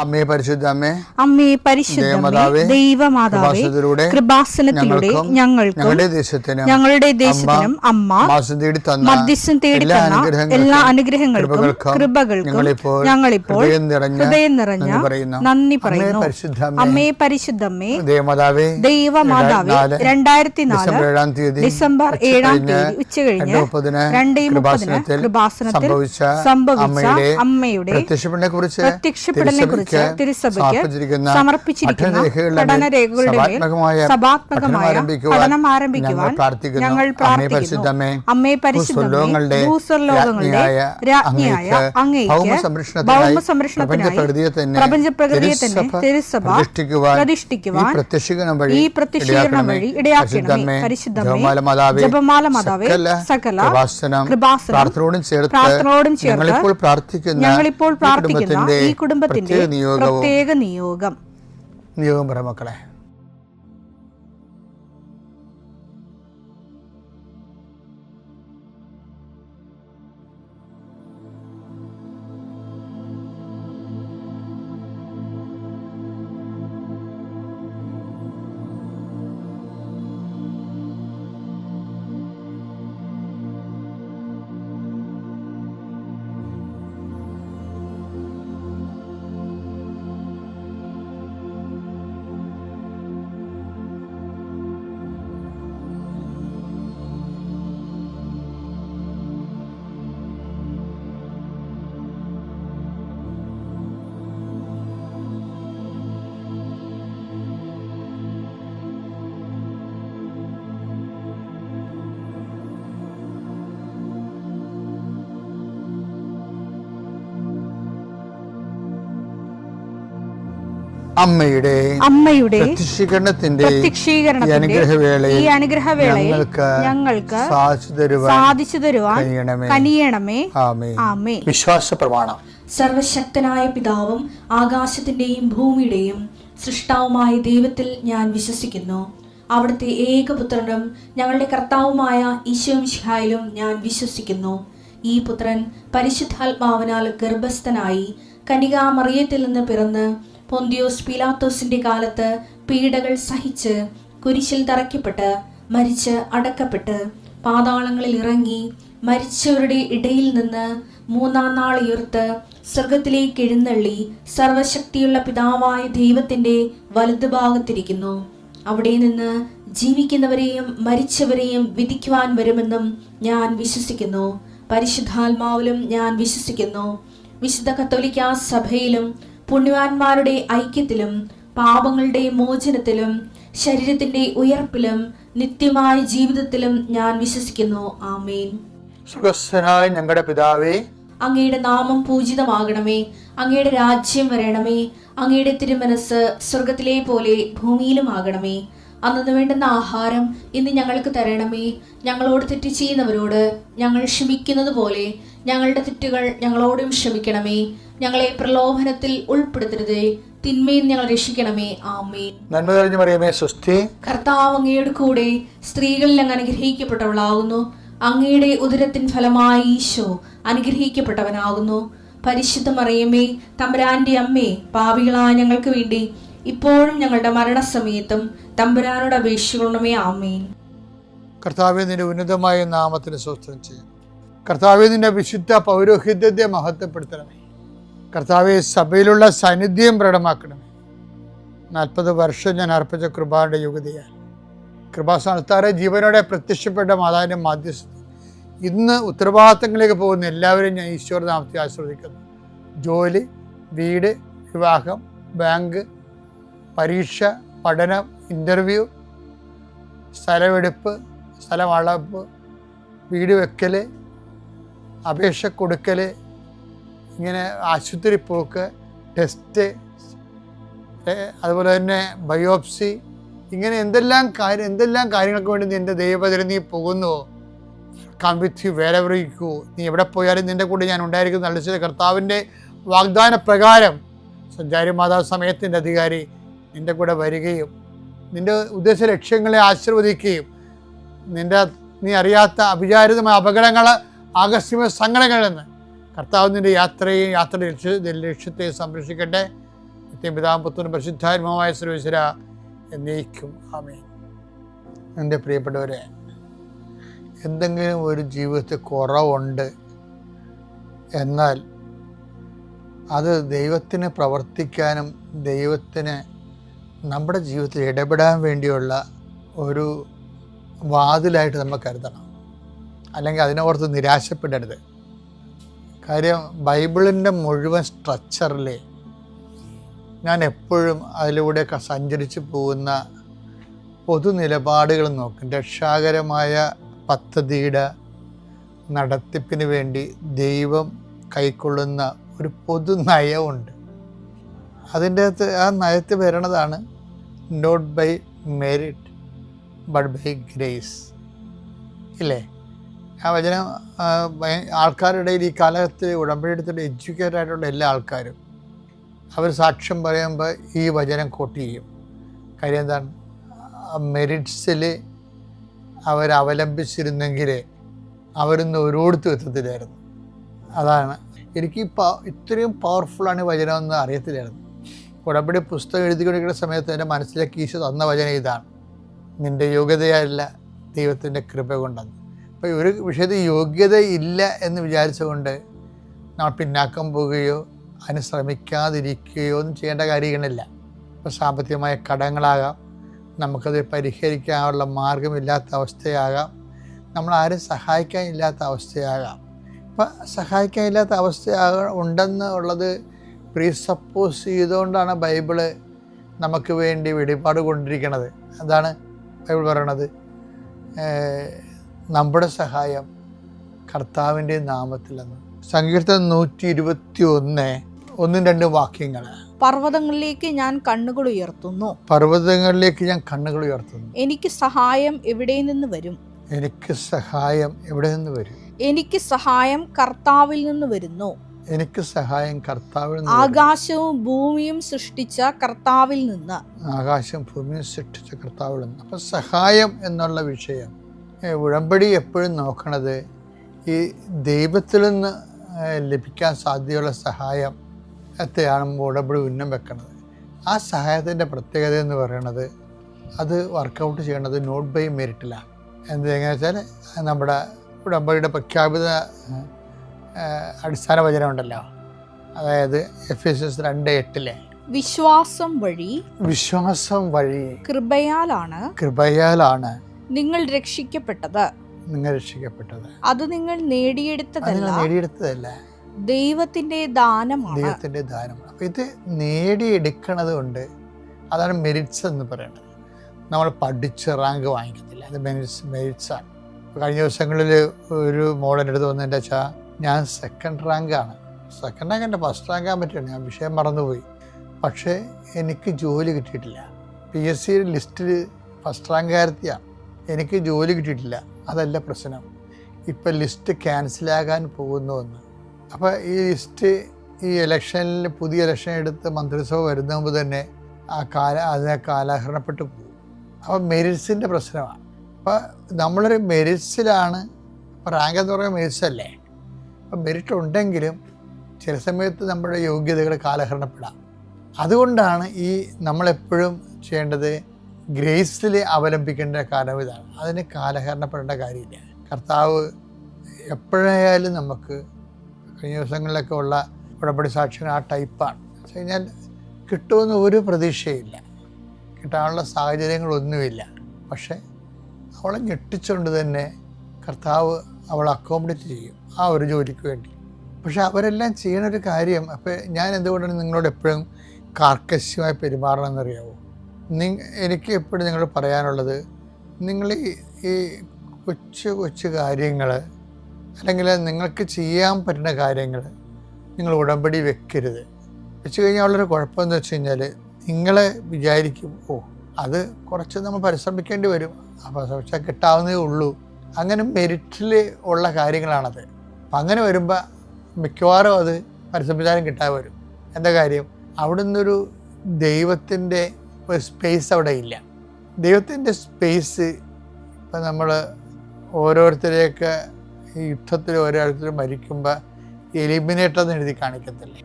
അമ്മേ പരിശുദ്ധ അമ്മേ, അമ്മേ പരിശുദ്ധമേ, ദൈവമാതാവേ, കൃപാസനത്തിലൂടെ ഞങ്ങൾക്കും ഞങ്ങളുടെ ദേശത്തിനും അമ്മ മധ്യസ്ഥം തേടി തന്ന എല്ലാ അനുഗ്രഹങ്ങൾക്കും കൃപകൾക്കും ഞങ്ങളിപ്പോൾ ഹൃദയം നിറഞ്ഞ നന്ദി പറയുന്നു. അമ്മേ പരിശുദ്ധമേ, ദൈവമാതാവേ, 2004 ഡിസംബർ 7 ഉച്ചകഴിഞ്ഞ് 2:30 കൃപാസനത്തിൽ സംഭവിച്ച അമ്മയുടെ പ്രത്യക്ഷപ്പെടലിനെ കുറിച്ച് തിരുസഭയ്ക്ക് സമർപ്പിച്ചിരിക്കുന്ന പഠനരേഖകളുടെ മേൽ സഭാത്മകമായ പഠനം ആരംഭിക്കുവാൻ ഞങ്ങൾ പ്രാർത്ഥിക്കുന്നു. അമ്മേ പരിശുദ്ധമേ, ഭൂസ്വർലോകങ്ങളുടെ രാജ്ഞിയായ അങ്ങേയ്ക്ക് ഭൗമസംരക്ഷണത്തിനായി പ്രപഞ്ചപ്രകൃതിയെ തന്നെ തിരുസഭ പ്രതിഷ്ഠിക്കുവാൻ ഈ പ്രത്യക്ഷീകരണം വഴി ഇടയാക്കണമേ. പരിശുദ്ധമേ, ജപമാല മാതാവേ, സകല കൃപാസനം പ്രാർത്ഥനയോടും ചേർത്ത് ഞങ്ങളിപ്പോൾ പ്രാർത്ഥിക്കുന്ന ഈ കുടുംബത്തിന്റെ പ്രത്യേക നിയോഗം പറ മക്കളെ. അമ്മയുടെ പ്രത്യക്ഷീകരണത്തിന്റെ ഈ അനുഗ്രഹവേളയിൽ ഞങ്ങൾക്ക് സാധിച്ചു തരുവാൻ കനിയണമേ. ആമേൻ. വിശ്വാസ പ്രമാണം. സർവശക്തനായ പിതാവും ആകാശത്തിന്റെയും ഭൂമിയുടെയും സൃഷ്ടാവുമായ ദൈവത്തിൽ ഞാൻ വിശ്വസിക്കുന്നു. അവിടുത്തെ ഏകപുത്രനും ഞങ്ങളുടെ കർത്താവുമായ ഈശോമിശിഹായിലും ഞാൻ വിശ്വസിക്കുന്നു. ഈ പുത്രൻ പരിശുദ്ധാത്മാവിനാൽ ഗർഭസ്ഥനായി കന്യകാമറിയത്തിൽ നിന്ന് പിറന്ന് പൊന്തിയോസ് പീലാത്തോസിന്റെ കാലത്ത് പീഡകൾ സഹിച്ച് കുരിശിൽ തറയ്ക്കപ്പെട്ട് മരിച്ച് അടക്കപ്പെട്ട് പാതാളങ്ങളിൽ ഇറങ്ങി മരിച്ചവരുടെ ഇടയിൽ നിന്ന് 3-ാം നാൾ ഉയർത്ത് സ്വർഗത്തിലേക്ക് എഴുന്നള്ളി സർവശക്തിയുള്ള പിതാവായ ദൈവത്തിന്റെ വലതുഭാഗത്തിരിക്കുന്നു. അവിടെ നിന്ന് ജീവിക്കുന്നവരെയും മരിച്ചവരെയും വിധിക്കുവാൻ വരുമെന്നും ഞാൻ വിശ്വസിക്കുന്നു. പരിശുദ്ധാത്മാവിലും ഞാൻ വിശ്വസിക്കുന്നു. വിശുദ്ധ കത്തോലിക്കാ സഭയിലും പുണ്യവാന്മാരുടെ ഐക്യത്തിലും പാപങ്ങളുടെ മോചനത്തിലും ശരീരത്തിന്റെ ഉയർപ്പിലും നിത്യമായ ജീവിതത്തിലും ഞാൻ വിശ്വസിക്കുന്നു. ആമേൻ. സ്വർഗ്ഗസ്ഥനായ ഞങ്ങളുടെ പിതാവേ, അങ്ങയുടെ നാമം പൂജിതമാകണമേ. അങ്ങയുടെ രാജ്യം വരണമേ. അങ്ങയുടെ തിരുമനസ് സ്വർഗത്തിലെ പോലെ ഭൂമിയിലും ആകണമേ. അന്നു വേണ്ടുന്ന ആഹാരം ഇന്ന് ഞങ്ങൾക്ക് തരണമേ. ഞങ്ങളോട് തെറ്റ് ചെയ്യുന്നവരോട് ഞങ്ങൾ ക്ഷമിക്കുന്നത് പോലെ ഞങ്ങളുടെ തെറ്റുകൾ ഞങ്ങളോടും ക്ഷമിക്കണമേ. ഞങ്ങളെ പ്രലോഭനത്തിൽ ഉൾപ്പെടുത്തരുതേ, തിന്മയിൽ ഞങ്ങൾ രക്ഷിക്കണമേ. ആമേൻ. നന്മ നിറഞ്ഞ മറിയമേ, സ്വസ്തി. കർത്താവ് അങ്ങയുടെ കൂടെ സ്ത്രീകളിൽ അങ്ങ് അനുഗ്രഹിക്കപ്പെട്ടവളാകുന്നു. അങ്ങയുടെ ഉദരത്തിൻ ഫലമായി ഈശോ അനുഗ്രഹിക്കപ്പെട്ടവനാകുന്നു. പരിശുദ്ധ മറിയമേ, തമ്പുരാന്റെ അമ്മേ, പാപികളായ ഞങ്ങൾക്ക് വേണ്ടി ഇപ്പോഴും ഞങ്ങളുടെ മരണസമയത്തും തമ്പുരാനോട് അപേക്ഷിക്കണമേ. ആമേൻ. കർത്താവേ, നിന്റെ ഉന്നതമായ നാമത്തിന് സ്തോത്രം ചെയ്യും. കർത്താവേ, നിന്റെ വിശുദ്ധ പൗരോഹിത്യത്തെ മഹത്വപ്പെടുത്തണമേ. കർത്താവെ, സഭയിലുള്ള സാന്നിധ്യം പ്രകടമാക്കണമേ. 40 വർഷം ഞാൻ അർപ്പിച്ച കൃപാന്റെ യുഗതിയാൽ കൃപാസ്ഥാനത്താറെ ജീവനോടെ പ്രത്യക്ഷപ്പെട്ട മാതാവിന്റെ മാധ്യസ്ഥ ഇന്ന് ഉത്തരവാദിത്തങ്ങളിലേക്ക് പോകുന്ന എല്ലാവരെയും ഞാൻ ഈശ്വര നാമത്തിൽ ആശീർവദിക്കുന്നു. ജോലി, വീട്, വിവാഹം, ബാങ്ക്, പരീക്ഷ, പഠനം, ഇൻ്റർവ്യൂ, സ്ഥലമെടുപ്പ്, സ്ഥലം അളവ്, വീട് വെക്കൽ, അപേക്ഷ കൊടുക്കൽ, ഇങ്ങനെ ആശുപത്രി പോക്ക്, ടെസ്റ്റ്, അതുപോലെ തന്നെ ബയോപ്സി, ഇങ്ങനെ എന്തെല്ലാം കാര്യങ്ങൾക്ക് വേണ്ടി നിൻ്റെ ദൈവപതിൽ നീ പോകുന്നുവോ, come with you wherever you go. നീ എവിടെ പോയാലും നിൻ്റെ കൂടെ ഞാൻ ഉണ്ടായിരിക്കും. നല്ല കർത്താവിൻ്റെ വാഗ്ദാന പ്രകാരം സഞ്ചാരി മാതാവ് സമയത്തിൻ്റെ അധികാരി നിൻ്റെ കൂടെ വരികയും നിൻ്റെ ഉദ്ദേശ ലക്ഷ്യങ്ങളെ ആശീർവദിക്കുകയും നീ അറിയാത്ത അവിചാരിതമായ അപകടങ്ങൾ, ആകസ്മിക സങ്കടങ്ങളിൽ നിന്ന് കർത്താവ് നിൻ്റെ യാത്രയെയും യാത്രയുടെ ലക്ഷ്യത്തെ സംരക്ഷിക്കട്ടെ. നിത്യപിതാവും പുത്രനും പരിശുദ്ധാത്മാവുമായ സർവ്വേശ്വര എന്നേക്കും ആമേൻ. എൻ്റെ പ്രിയപ്പെട്ടവരെ, എന്തെങ്കിലും ഒരു ജീവിതത്തിൽ കുറവുണ്ട് എന്നാൽ അത് ദൈവത്തിന് പ്രവർത്തിക്കാനും ദൈവത്തിന് നമ്മുടെ ജീവിതത്തിൽ ഇടപെടാൻ വേണ്ടിയുള്ള ഒരു വാതിലായിട്ട് നമ്മൾ കരുതണം. അല്ലെങ്കിൽ അതിനോർത്ത് നിരാശപ്പെടരുത്. കാര്യം ബൈബിളിൻ്റെ മുഴുവൻ സ്ട്രക്ചറിൽ ഞാൻ എപ്പോഴും അതിലൂടെയൊക്കെ സഞ്ചരിച്ച് പോകുന്ന പൊതു നിലപാടുകൾ നോക്കും. രക്ഷാകരമായ പദ്ധതിയുടെ നടത്തിപ്പിന് വേണ്ടി ദൈവം കൈക്കൊള്ളുന്ന ഒരു പൊതു നയമുണ്ട്. അതിൻ്റെ അകത്ത് ആ നയത്തിൽ വരണതാണ് not by merit but by grace, ഇല്ലേ? ആ വചനം ആൾക്കാരുടെ ഇടയിൽ ഈ കാലത്ത് ഉടമ്പടി എടുത്തിട്ട് എഡ്യൂക്കേറ്റഡ് ആയിട്ടുള്ള എല്ലാ ആൾക്കാരും അവർ സാക്ഷ്യം പറയുമ്പോൾ ഈ വചനം കോട്ട് ചെയ്യും. കാര്യം എന്താണ്? മെറിറ്റ്സിൽ അവരവലംബിച്ചിരുന്നെങ്കിൽ അവരൊന്ന് ഓരോരുത്തർ എത്തത്തില്ലായിരുന്നു. അതാണ് എനിക്ക് ഇത്രയും പവർഫുള്ളാണ് വചനമെന്ന് അറിയത്തില്ലായിരുന്നു. ഉടമ്പടി പുസ്തകം എഴുതിക്കൊണ്ടിരിക്കുന്ന സമയത്ത് എൻ്റെ മനസ്സിലേക്ക് ഈശോ തന്ന വചനം ഇതാണ്: നിൻ്റെ യോഗ്യതയല്ല, ദൈവത്തിൻ്റെ കൃപ കൊണ്ടെന്ന്. അപ്പോൾ ഒരു വിഷയത്തിൽ യോഗ്യത ഇല്ല എന്ന് വിചാരിച്ചുകൊണ്ട് നമ്മൾ പിന്നാക്കം പോവുകയോ അതിന് ശ്രമിക്കാതിരിക്കുകയോ ഒന്നും ചെയ്യേണ്ട കാര്യങ്ങളില്ല. ഇപ്പോൾ സാമ്പത്തികമായ കടങ്ങളാകാം, നമുക്കത് പരിഹരിക്കാനുള്ള മാർഗമില്ലാത്ത അവസ്ഥയാകാം, നമ്മളാരും സഹായിക്കാനില്ലാത്ത അവസ്ഥയാകാം. ഇപ്പം സഹായിക്കാനില്ലാത്ത ഉണ്ടെന്ന് ഉള്ളത് പ്രീസപ്പോസ് ചെയ്തുകൊണ്ടാണ് ബൈബിള് നമുക്ക് വേണ്ടി വെളിപാട് കൊണ്ടിരിക്കുന്നത്. എന്താണ് ബൈബിൾ പറയണത്? നമ്മുടെ സഹായം കർത്താവിൻ്റെ നാമത്തിലെന്ന്. സങ്കീർത്തനം 121:1-2 വാക്യങ്ങൾ. പർവ്വതങ്ങളിലേക്ക് ഞാൻ കണ്ണുകൾ ഉയർത്തുന്നു. പർവ്വതങ്ങളിലേക്ക് ഞാൻ കണ്ണുകൾ ഉയർത്തുന്നു. എനിക്ക് സഹായം എവിടെ നിന്ന് വരും? എനിക്ക് സഹായം എവിടെ നിന്ന് വരും? എനിക്ക് സഹായം കർത്താവിൽ നിന്ന് വരുന്നു. എനിക്ക് സഹായം കർത്താവിൽ നിന്ന്. ആകാശവും ഭൂമിയും സൃഷ്ടിച്ച കർത്താവിൽ നിന്ന്. ആകാശം ഭൂമിയും സൃഷ്ടിച്ച കർത്താവിൽ നിന്ന്. അപ്പം സഹായം എന്നുള്ള വിഷയം ഉടമ്പടി എപ്പോഴും നോക്കണത് ഈ ദൈവത്തിൽ നിന്ന് ലഭിക്കാൻ സാധ്യതയുള്ള സഹായം ത്തെയാണ് ഉടമ്പടി ഉന്നം വെക്കുന്നത്. ആ സഹായത്തിൻ്റെ പ്രത്യേകത എന്ന് പറയുന്നത് അത് വർക്കൗട്ട് ചെയ്യേണ്ടത് നോട്ട് ബൈ മെറിറ്റിലാണ്. എങ്ങനെയാ വെച്ചാൽ നമ്മുടെ ഉടമ്പടിയുടെ പ്രഖ്യാപിത അടിസ്ഥാന വചനം ഉണ്ടല്ലോ, അതായത് Ephesians 2:8 വിശ്വാസം വഴി കൃപയാലാണ് നിങ്ങൾ രക്ഷിക്കപ്പെട്ടത്. അത് നിങ്ങൾ നേടിയെടുത്തതല്ല, ദൈവത്തിന്റെ ദാനമാണ്. അപ്പം ഇത് നേടിയെടുക്കണത് കൊണ്ട് അതാണ് മെറിറ്റ്സ് എന്ന് പറയുന്നത്. നമ്മൾ പഠിച്ച് റാങ്ക് വാങ്ങിക്കത്തില്ല, അത് മെറിറ്റ്സാണ്. കഴിഞ്ഞ ദിവസങ്ങളിൽ ഒരു മോളെൻ്റെ അടുത്ത് വന്നതിൻ്റെ വെച്ചാൽ ഞാൻ സെക്കൻഡ് റാങ്കാണ്. സെക്കൻഡ് റാങ്ക് എൻ്റെ ഫസ്റ്റ് റാങ്കാൻ പറ്റില്ല, ഞാൻ വിഷയം മറന്നുപോയി. പക്ഷേ എനിക്ക് ജോലി കിട്ടിയിട്ടില്ല. PSC ലിസ്റ്റിൽ ഫസ്റ്റ് റാങ്കുകാരത്തിയാണ്, എനിക്ക് ജോലി കിട്ടിയിട്ടില്ല. അതല്ല പ്രശ്നം, ഇപ്പം ലിസ്റ്റ് ക്യാൻസലാകാൻ പോകുന്നുവെന്ന്. അപ്പോൾ ഈ ലിസ്റ്റ് ഈ ഇലക്ഷനിൽ പുതിയ ഇലക്ഷൻ എടുത്ത് മന്ത്രിസഭ വരുന്ന മുമ്പ് തന്നെ അതിനെ കാലഹരണപ്പെട്ടു പോകും. അപ്പോൾ മെറിറ്റ്സിൻ്റെ പ്രശ്നമാണ്. അപ്പോൾ നമ്മളൊരു മെറിറ്റ്സിലാണ്. ഇപ്പോൾ റാങ്ക് എന്ന് പറയുന്നത് മെറിറ്റ്സ് അല്ലേ? അപ്പം മെറിറ്റ് ഉണ്ടെങ്കിലും ചില സമയത്ത് നമ്മുടെ യോഗ്യതകൾ കാലഹരണപ്പെടാം. അതുകൊണ്ടാണ് ഈ നമ്മളെപ്പോഴും ചെയ്യേണ്ടത് ഗ്രേസിൽ അവലംബിക്കേണ്ട കാലം ഇതാണ്. അതിന് കാലഹരണപ്പെടേണ്ട കാര്യമില്ല. കർത്താവ് എപ്പോഴായാലും നമുക്ക് കഴിഞ്ഞ ദിവസങ്ങളിലൊക്കെ ഉള്ള ഉടമ്പടി സാക്ഷികൾ ആ ടൈപ്പാണ്. വെച്ച് കഴിഞ്ഞാൽ കിട്ടുമെന്ന് ഒരു പ്രതീക്ഷയില്ല, കിട്ടാനുള്ള സാഹചര്യങ്ങളൊന്നുമില്ല. പക്ഷേ അവളെ ഞെട്ടിച്ചുകൊണ്ട് തന്നെ കർത്താവ് അവളെ അക്കോമഡേറ്റ് ചെയ്യും ആ ഒരു ജോലിക്ക് വേണ്ടി. പക്ഷെ അവരെല്ലാം ചെയ്യണൊരു കാര്യം, അപ്പോൾ ഞാൻ എന്തുകൊണ്ടാണ് നിങ്ങളോട് എപ്പോഴും കാർക്കശ്യമായി പെരുമാറണമെന്നറിയാവോ? എനിക്ക് എപ്പോഴും നിങ്ങളോട് പറയാനുള്ളത്, നിങ്ങൾ ഈ കൊച്ചു കാര്യങ്ങൾ അല്ലെങ്കിൽ നിങ്ങൾക്ക് ചെയ്യാൻ പറ്റുന്ന കാര്യങ്ങൾ നിങ്ങൾ ഉടമ്പടി വെക്കരുത്. വെച്ച് കഴിഞ്ഞാൽ ഉള്ളൊരു കുഴപ്പമെന്ന് വെച്ച് കഴിഞ്ഞാൽ നിങ്ങളെ വിചാരിക്കും, അത് കുറച്ച് നമ്മൾ പരിശ്രമിക്കേണ്ടി വരും, അപ്പോൾ ശ്രമിച്ചാൽ കിട്ടാവുന്നതേ ഉള്ളൂ. അങ്ങനെ മെറിറ്റിൽ ഉള്ള കാര്യങ്ങളാണത്. അപ്പം അങ്ങനെ വരുമ്പോൾ മിക്കവാറും അത് പരിശ്രമിച്ചാലും കിട്ടാതെ വരും. എന്താ കാര്യം? അവിടെ നിന്നൊരു ദൈവത്തിൻ്റെ ഒരു സ്പേസ് അവിടെ ഇല്ല. ദൈവത്തിൻ്റെ സ്പേസ് ഇപ്പം നമ്മൾ ഓരോരുത്തരെയൊക്കെ ഈ യുദ്ധത്തിൽ ഓരോരുത്തർ മരിക്കുമ്പോൾ എലിമിനേറ്റർ എന്ന് എഴുതി കാണിക്കത്തില്ലേ?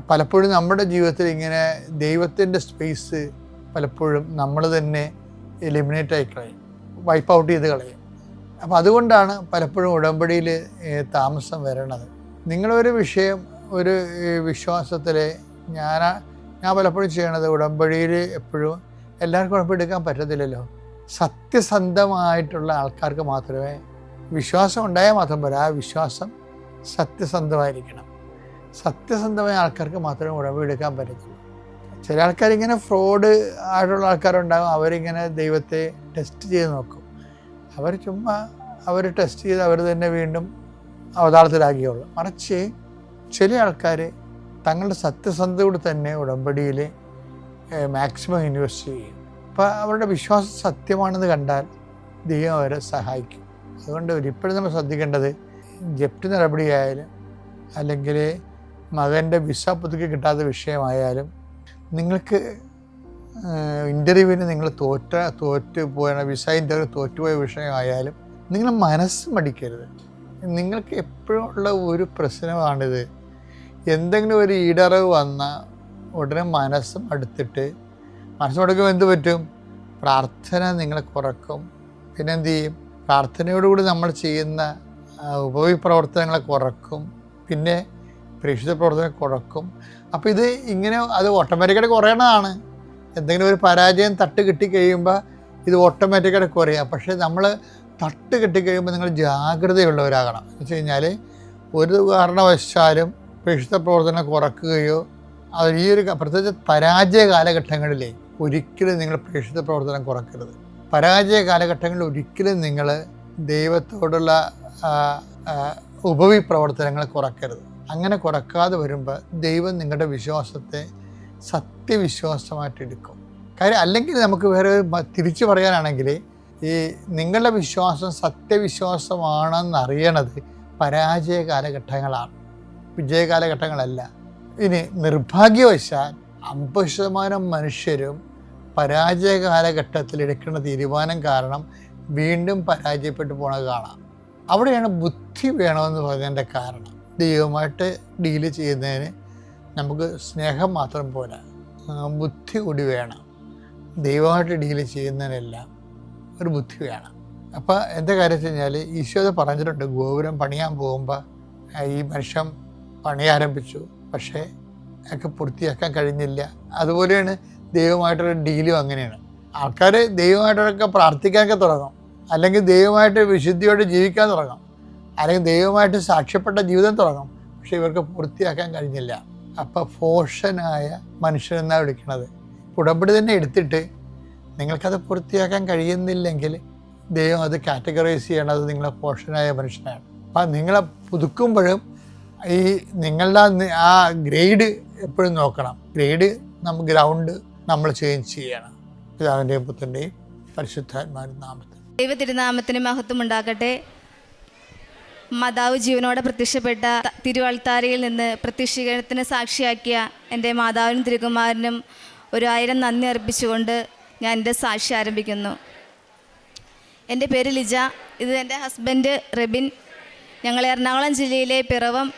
പലപ്പോഴും നമ്മുടെ ജീവിതത്തിൽ ഇങ്ങനെ ദൈവത്തിൻ്റെ സ്പേസ് പലപ്പോഴും നമ്മൾ തന്നെ എലിമിനേറ്റ് ആയി കളയും, വൈപ്പ് ഔട്ട് ചെയ്ത് കളയും. അപ്പോൾ അതുകൊണ്ടാണ് പലപ്പോഴും ഉടമ്പടിയിൽ താമസം വരണത്. നിങ്ങളൊരു വിഷയം ഒരു വിശ്വാസത്തിൽ ഞാൻ പലപ്പോഴും ചെയ്യണത്, ഉടമ്പടിയിൽ എപ്പോഴും എല്ലാവർക്കും ഉടമ്പടി എടുക്കാൻ പറ്റത്തില്ലല്ലോ. സത്യസന്ധമായിട്ടുള്ള ആൾക്കാർക്ക് മാത്രമേ വിശ്വാസം ഉണ്ടായാൽ മാത്രം പോരാ, ആ വിശ്വാസം സത്യസന്ധമായിരിക്കണം. സത്യസന്ധമായ ആൾക്കാർക്ക് മാത്രമേ ഉടമ്പടി എടുക്കാൻ പറ്റത്തുള്ളൂ. ചില ആൾക്കാരിങ്ങനെ ഫ്രോഡ് ആയിട്ടുള്ള ആൾക്കാരുണ്ടാകും, അവരിങ്ങനെ ദൈവത്തെ ടെസ്റ്റ് ചെയ്ത് നോക്കും. അവർ ചുമ്മാ ടെസ്റ്റ് ചെയ്ത് അവർ തന്നെ വീണ്ടും അവതാളത്തിലാക്കിയുള്ളൂ. മറിച്ച് ചില ആൾക്കാർ തങ്ങളുടെ സത്യസന്ധതയോട് തന്നെ ഉടമ്പടിയിൽ മാക്സിമം ഇൻവെസ്റ്റ് ചെയ്യും. അപ്പോൾ അവരുടെ വിശ്വാസം സത്യമാണെന്ന് കണ്ടാൽ ദൈവം അവരെ സഹായിക്കും. അതുകൊണ്ട് ഇപ്പോഴും നമ്മൾ ശ്രദ്ധിക്കേണ്ടത്, ജപ്തി നടപടിയായാലും അല്ലെങ്കിൽ മകൻ്റെ വിസ പുതുക്കി കിട്ടാത്ത വിഷയമായാലും, നിങ്ങൾക്ക് ഇൻ്റർവ്യൂവിന് നിങ്ങൾ തോറ്റുപോയ വിസ ഇൻ്റർവ്യൂ തോറ്റുപോയ വിഷയമായാലും നിങ്ങൾ മനസ്സ് മടിക്കരുത്. നിങ്ങൾക്ക് എപ്പോഴും ഉള്ള ഒരു പ്രശ്നമാണിത്. എന്തെങ്കിലും ഒരു ഈടറവ് വന്നാൽ ഉടനെ മനസ്സ് മടുത്തിട്ട്, മനസ്സ് മടുക്കുമ്പോൾ എന്ത് പറ്റും? പ്രാർത്ഥന നിങ്ങളെ കുറക്കും. പിന്നെ എന്ത് ചെയ്യും? പ്രാർത്ഥനയോടുകൂടി നമ്മൾ ചെയ്യുന്ന ഉപവിപ്രവർത്തനങ്ങളെ കുറക്കും. പിന്നെ പ്രേക്ഷിത പ്രവർത്തനം കുറക്കും. അപ്പോൾ ഇത് ഇങ്ങനെ അത് ഓട്ടോമാറ്റിക്കായിട്ട് കുറയണതാണ്. എന്തെങ്കിലും ഒരു പരാജയം തട്ട് കിട്ടിക്കഴിയുമ്പോൾ ഇത് ഓട്ടോമാറ്റിക്കായിട്ട് കുറയാം. പക്ഷേ നമ്മൾ തട്ട് കിട്ടിക്കഴിയുമ്പോൾ നിങ്ങൾ ജാഗ്രതയുള്ളവരാകണം. എന്ന് വെച്ച് കഴിഞ്ഞാൽ ഒരു കാരണവശാലും പ്രേക്ഷിത പ്രവർത്തനം കുറക്കുകയോ, അത് ഈ ഒരു പ്രത്യേകിച്ച് പരാജയ കാലഘട്ടങ്ങളിലേ ഒരിക്കലും നിങ്ങൾ പ്രേക്ഷിത പ്രവർത്തനം കുറക്കരുത്. പരാജയ കാലഘട്ടങ്ങളിൽ ഒരിക്കലും നിങ്ങൾ ദൈവത്തോടുള്ള ഉപവിപ്രവർത്തനങ്ങൾ കുറക്കരുത്. അങ്ങനെ കുറക്കാതെ വരുമ്പോൾ ദൈവം നിങ്ങളുടെ വിശ്വാസത്തെ സത്യവിശ്വാസമായിട്ടെടുക്കും. കാര്യം അല്ലെങ്കിൽ നമുക്ക് വേറെ തിരിച്ചു പറയാനാണെങ്കിൽ, ഈ നിങ്ങളുടെ വിശ്വാസം സത്യവിശ്വാസമാണെന്നറിയണത് പരാജയ കാലഘട്ടങ്ങളാണ്, വിജയകാലഘട്ടങ്ങളല്ല. ഇനി നിർഭാഗ്യവശാൽ 50% മനുഷ്യരും പരാജയ കാലഘട്ടത്തിൽ എടുക്കുന്ന തീരുമാനം കാരണം വീണ്ടും പരാജയപ്പെട്ടു പോണത് കാണാം. അവിടെയാണ് ബുദ്ധി വേണമെന്ന് പറയുന്നതിൻ്റെ കാരണം. ദൈവമായിട്ട് ഡീല് ചെയ്യുന്നതിന് നമുക്ക് സ്നേഹം മാത്രം പോരാ, ബുദ്ധി കൂടി വേണം. ദൈവമായിട്ട് ഡീല് ചെയ്യുന്നതിനെല്ലാം ഒരു ബുദ്ധി വേണം. അപ്പോൾ എന്താ കാര്യം വെച്ച് കഴിഞ്ഞാൽ, ഈശോ പറഞ്ഞിട്ടുണ്ട്, ഗോപുരം പണിയാൻ പോകുമ്പോൾ ഈ മനുഷ്യൻ പണി ആരംഭിച്ചു, പക്ഷേ ഒക്കെ പൂർത്തിയാക്കാൻ കഴിഞ്ഞില്ല. അതുപോലെയാണ് ദൈവമായിട്ടുള്ള ഡീലും അങ്ങനെയാണ്. ആൾക്കാർ ദൈവമായിട്ടൊക്കെ പ്രാർത്ഥിക്കാനൊക്കെ തുടങ്ങും, അല്ലെങ്കിൽ ദൈവമായിട്ട് വിശുദ്ധിയോടെ ജീവിക്കാൻ തുടങ്ങും, അല്ലെങ്കിൽ ദൈവമായിട്ട് സാക്ഷ്യപ്പെട്ട ജീവിതം തുടങ്ങും. പക്ഷേ ഇവർക്ക് പൂർത്തിയാക്കാൻ കഴിഞ്ഞില്ല. അപ്പോൾ ഫോഷനായ മനുഷ്യനെന്നാണ് വിളിക്കുന്നത്. ഉടമ്പടി തന്നെ എടുത്തിട്ട് നിങ്ങൾക്കത് പൂർത്തിയാക്കാൻ കഴിയുന്നില്ലെങ്കിൽ ദൈവം അത് കാറ്റഗറൈസ് ചെയ്യണത് നിങ്ങളെ ഫോഷനായ മനുഷ്യനാണ്. അപ്പം നിങ്ങളെ പുതുക്കുമ്പോഴും ഈ നിങ്ങളുടെ ആ ഗ്രേഡ് എപ്പോഴും നോക്കണം. ഗ്രൗണ്ട് നമ്മൾ ചേഞ്ച് ചെയ്യണം. പിതാവിൻ്റെയും പുത്രൻ്റെയും പരിശുദ്ധാത്മാവിൻ്റെ നാമത്തിൽ. ദൈവ തിരുനാമത്തിന് മഹത്വം ഉണ്ടാകട്ടെ. മാതാവ് ജീവനോടെ പ്രത്യക്ഷപ്പെട്ട തിരുവൾത്താരയിൽ നിന്ന് പ്രത്യക്ഷീകരണത്തിന് സാക്ഷിയാക്കിയ എൻ്റെ മാതാവിനും തിരുകുമാരനും 1000 നന്ദി അർപ്പിച്ചുകൊണ്ട് ഞാൻ എൻ്റെ സാക്ഷി ആരംഭിക്കുന്നു. എൻ്റെ പേര് ലിജ. ഇത് എൻ്റെ ഹസ്ബൻഡ് റെബിൻ. ഞങ്ങൾ എറണാകുളം ജില്ലയിലെ പിറവം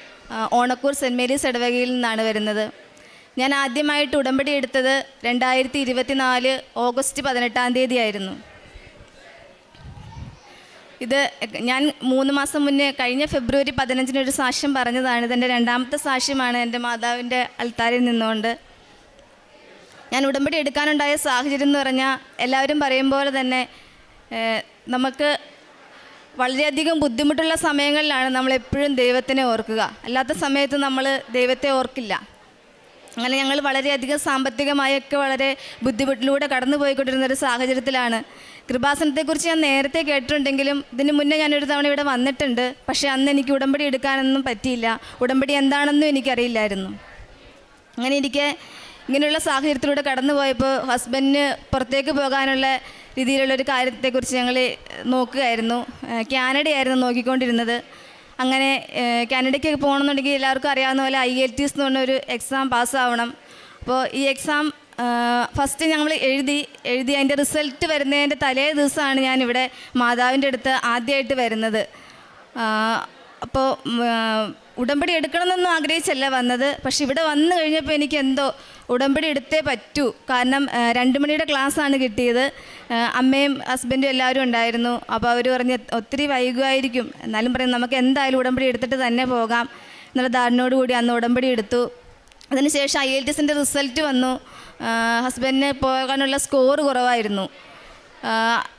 ഓണക്കൂർ സെൻറ്റ് മേരീസ് ഇടവകയിൽ നിന്നാണ് വരുന്നത്. ഞാൻ ആദ്യമായിട്ട് ഉടമ്പടി എടുത്തത് 2024 ഓഗസ്റ്റ് 18 ആയിരുന്നു. ഇത് ഞാൻ 3 മാസം മുന്നേ കഴിഞ്ഞ ഫെബ്രുവരി 15 ഒരു സാക്ഷ്യം പറഞ്ഞതാണ്. ഇതെൻ്റെ 2ാമത്തെ സാക്ഷ്യമാണ് എൻ്റെ മാതാവിൻ്റെ അൾത്താരിൽ നിന്നുകൊണ്ട്. ഞാൻ ഉടമ്പടി എടുക്കാനുണ്ടായ സാഹചര്യം എന്ന് പറഞ്ഞാൽ, എല്ലാവരും പറയും പോലെ തന്നെ നമുക്ക് വളരെയധികം ബുദ്ധിമുട്ടുള്ള സമയങ്ങളിലാണ് നമ്മളെപ്പോഴും ദൈവത്തിനെ ഓർക്കുക. അല്ലാത്ത സമയത്ത് നമ്മൾ ദൈവത്തെ ഓർക്കില്ല. അങ്ങനെ ഞങ്ങൾ വളരെയധികം സാമ്പത്തികമായൊക്കെ വളരെ ബുദ്ധിമുട്ടിലൂടെ കടന്നു പോയിക്കൊണ്ടിരുന്നൊരു സാഹചര്യത്തിലാണ്. കൃപാസനത്തെക്കുറിച്ച് ഞാൻ നേരത്തെ കേട്ടിട്ടുണ്ടെങ്കിലും ഇതിന് മുന്നേ ഞാനൊരു തവണ ഇവിടെ വന്നിട്ടുണ്ട്. പക്ഷേ അന്ന് എനിക്ക് ഉടമ്പടി എടുക്കാനൊന്നും പറ്റിയില്ല. ഉടമ്പടി എന്താണെന്നും എനിക്കറിയില്ലായിരുന്നു. അങ്ങനെ എനിക്ക് ഇങ്ങനെയുള്ള സാഹചര്യത്തിലൂടെ കടന്നു പോയപ്പോൾ ഹസ്ബൻഡിന് പുറത്തേക്ക് പോകാനുള്ള രീതിയിലുള്ളൊരു കാര്യത്തെക്കുറിച്ച് ഞങ്ങൾ നോക്കുകയായിരുന്നു. കാനഡയായിരുന്നു നോക്കിക്കൊണ്ടിരുന്നത്. അങ്ങനെ കാനഡയ്ക്ക് പോകണമെന്നുണ്ടെങ്കിൽ എല്ലാവർക്കും അറിയാവുന്ന പോലെ IELTS എന്ന് പറഞ്ഞൊരു എക്സാം പാസ്സാവണം. അപ്പോൾ ഈ എക്സാം ഫസ്റ്റ് ഞങ്ങൾ എഴുതി അതിൻ്റെ റിസൾട്ട് വരുന്നതിൻ്റെ തലേ ദിവസമാണ് ഞാനിവിടെ മാതാവിൻ്റെ അടുത്ത് ആദ്യമായിട്ട് വരുന്നത്. അപ്പോൾ ഉടമ്പടി എടുക്കണമെന്നൊന്നും ആഗ്രഹിച്ചല്ല വന്നത്. പക്ഷെ ഇവിടെ വന്നു കഴിഞ്ഞപ്പോൾ എനിക്ക് എന്തോ ഉടമ്പടി എടുത്തേ പറ്റൂ. കാരണം 2 മണിയുടെ ക്ലാസ്സാണ് കിട്ടിയത്. അമ്മയും ഹസ്ബൻഡും എല്ലാവരും ഉണ്ടായിരുന്നു. അപ്പോൾ അവർ പറഞ്ഞ് ഒത്തിരി വൈകുമായിരിക്കും, എന്നാലും പറയും നമുക്ക് എന്തായാലും ഉടമ്പടി എടുത്തിട്ട് തന്നെ പോകാം എന്നുള്ള ധാരണയോടുകൂടി അന്ന് ഉടമ്പടി എടുത്തു. അതിനുശേഷം IELTSൻ്റെ റിസൾട്ട് വന്നു. ഹസ്ബൻഡിന് പോകാനുള്ള സ്കോർ കുറവായിരുന്നു.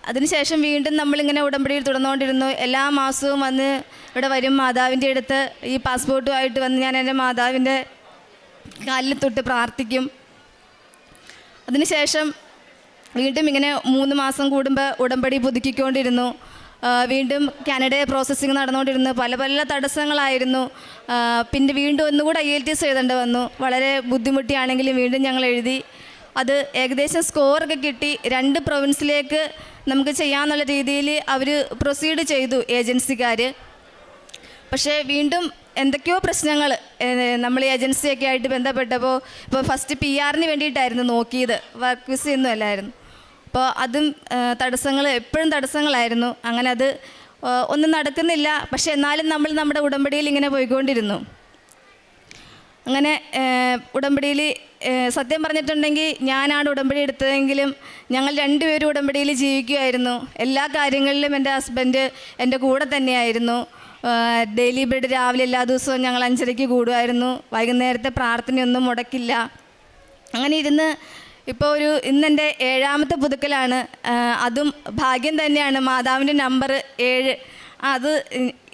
അതിനുശേഷം വീണ്ടും നമ്മളിങ്ങനെ ഉടമ്പടിയിൽ തുടർന്നുകൊണ്ടിരുന്നു. എല്ലാ മാസവും വന്ന് ഇവിടെ വരും മാതാവിൻ്റെ അടുത്ത്. ഈ പാസ്പോർട്ടുമായിട്ട് വന്ന് ഞാൻ എൻ്റെ മാതാവിൻ്റെ കാലിൽ തൊട്ട് പ്രാർത്ഥിക്കും. അതിനുശേഷം വീണ്ടും ഇങ്ങനെ 3 മാസം കൂടുമ്പോൾ ഉടമ്പടി പുതുക്കിക്കൊണ്ടിരുന്നു. വീണ്ടും കാനഡയിൽ പ്രോസസ്സിങ് നടന്നുകൊണ്ടിരുന്നു. പല തടസ്സങ്ങളായിരുന്നു. പിന്നെ വീണ്ടും ഒന്നുകൂടെ IELTS എഴുതേണ്ടി വന്നു. വളരെ ബുദ്ധിമുട്ടിയാണെങ്കിലും വീണ്ടും ഞങ്ങൾ എഴുതി. അത് ഏകദേശം സ്കോറൊക്കെ കിട്ടി. 2 പ്രൊവിൻസിലേക്ക് നമുക്ക് ചെയ്യാമെന്നുള്ള രീതിയിൽ അവർ പ്രൊസീഡ് ചെയ്തു ഏജൻസിക്കാർ. പക്ഷേ വീണ്ടും എന്തൊക്കെയോ പ്രശ്നങ്ങൾ നമ്മൾ ഏജൻസിയൊക്കെ ആയിട്ട് ബന്ധപ്പെട്ടപ്പോൾ, ഇപ്പോൾ ഫസ്റ്റ് PR-ന് വേണ്ടിയിട്ടായിരുന്നു നോക്കിയത്, വർക്ക് വിസ ഒന്നും അല്ലായിരുന്നു. അപ്പോൾ അതും തടസ്സങ്ങൾ, എപ്പോഴും തടസ്സങ്ങളായിരുന്നു. അങ്ങനെ അത് ഒന്നും നടക്കുന്നില്ല. പക്ഷെ എന്നാലും നമ്മൾ നമ്മുടെ ഉടമ്പടിയിൽ ഇങ്ങനെ പോയിക്കൊണ്ടിരുന്നു. അങ്ങനെ ഉടമ്പടിയിൽ സത്യം പറഞ്ഞിട്ടുണ്ടെങ്കിൽ ഞാനാണ് ഉടമ്പടി എടുത്തതെങ്കിലും ഞങ്ങൾ 2 പേരും ഉടമ്പടിയിൽ ജീവിക്കുമായിരുന്നു. എല്ലാ കാര്യങ്ങളിലും എൻ്റെ ഹസ്ബൻഡ് എൻ്റെ കൂടെ തന്നെയായിരുന്നു. ഡെയിലി ബ്രെഡ് രാവിലെ എല്ലാ ദിവസവും ഞങ്ങൾ 5:30 കൂടുമായിരുന്നു. വൈകുന്നേരത്തെ പ്രാർത്ഥനയൊന്നും മുടക്കില്ല. അങ്ങനെ ഇരുന്ന് ഇപ്പോൾ ഇന്നെൻ്റെ 7ാമത്തെ പുതുക്കലാണ്. അതും ഭാഗ്യം തന്നെയാണ്. മാതാവിൻ്റെ നമ്പർ 7.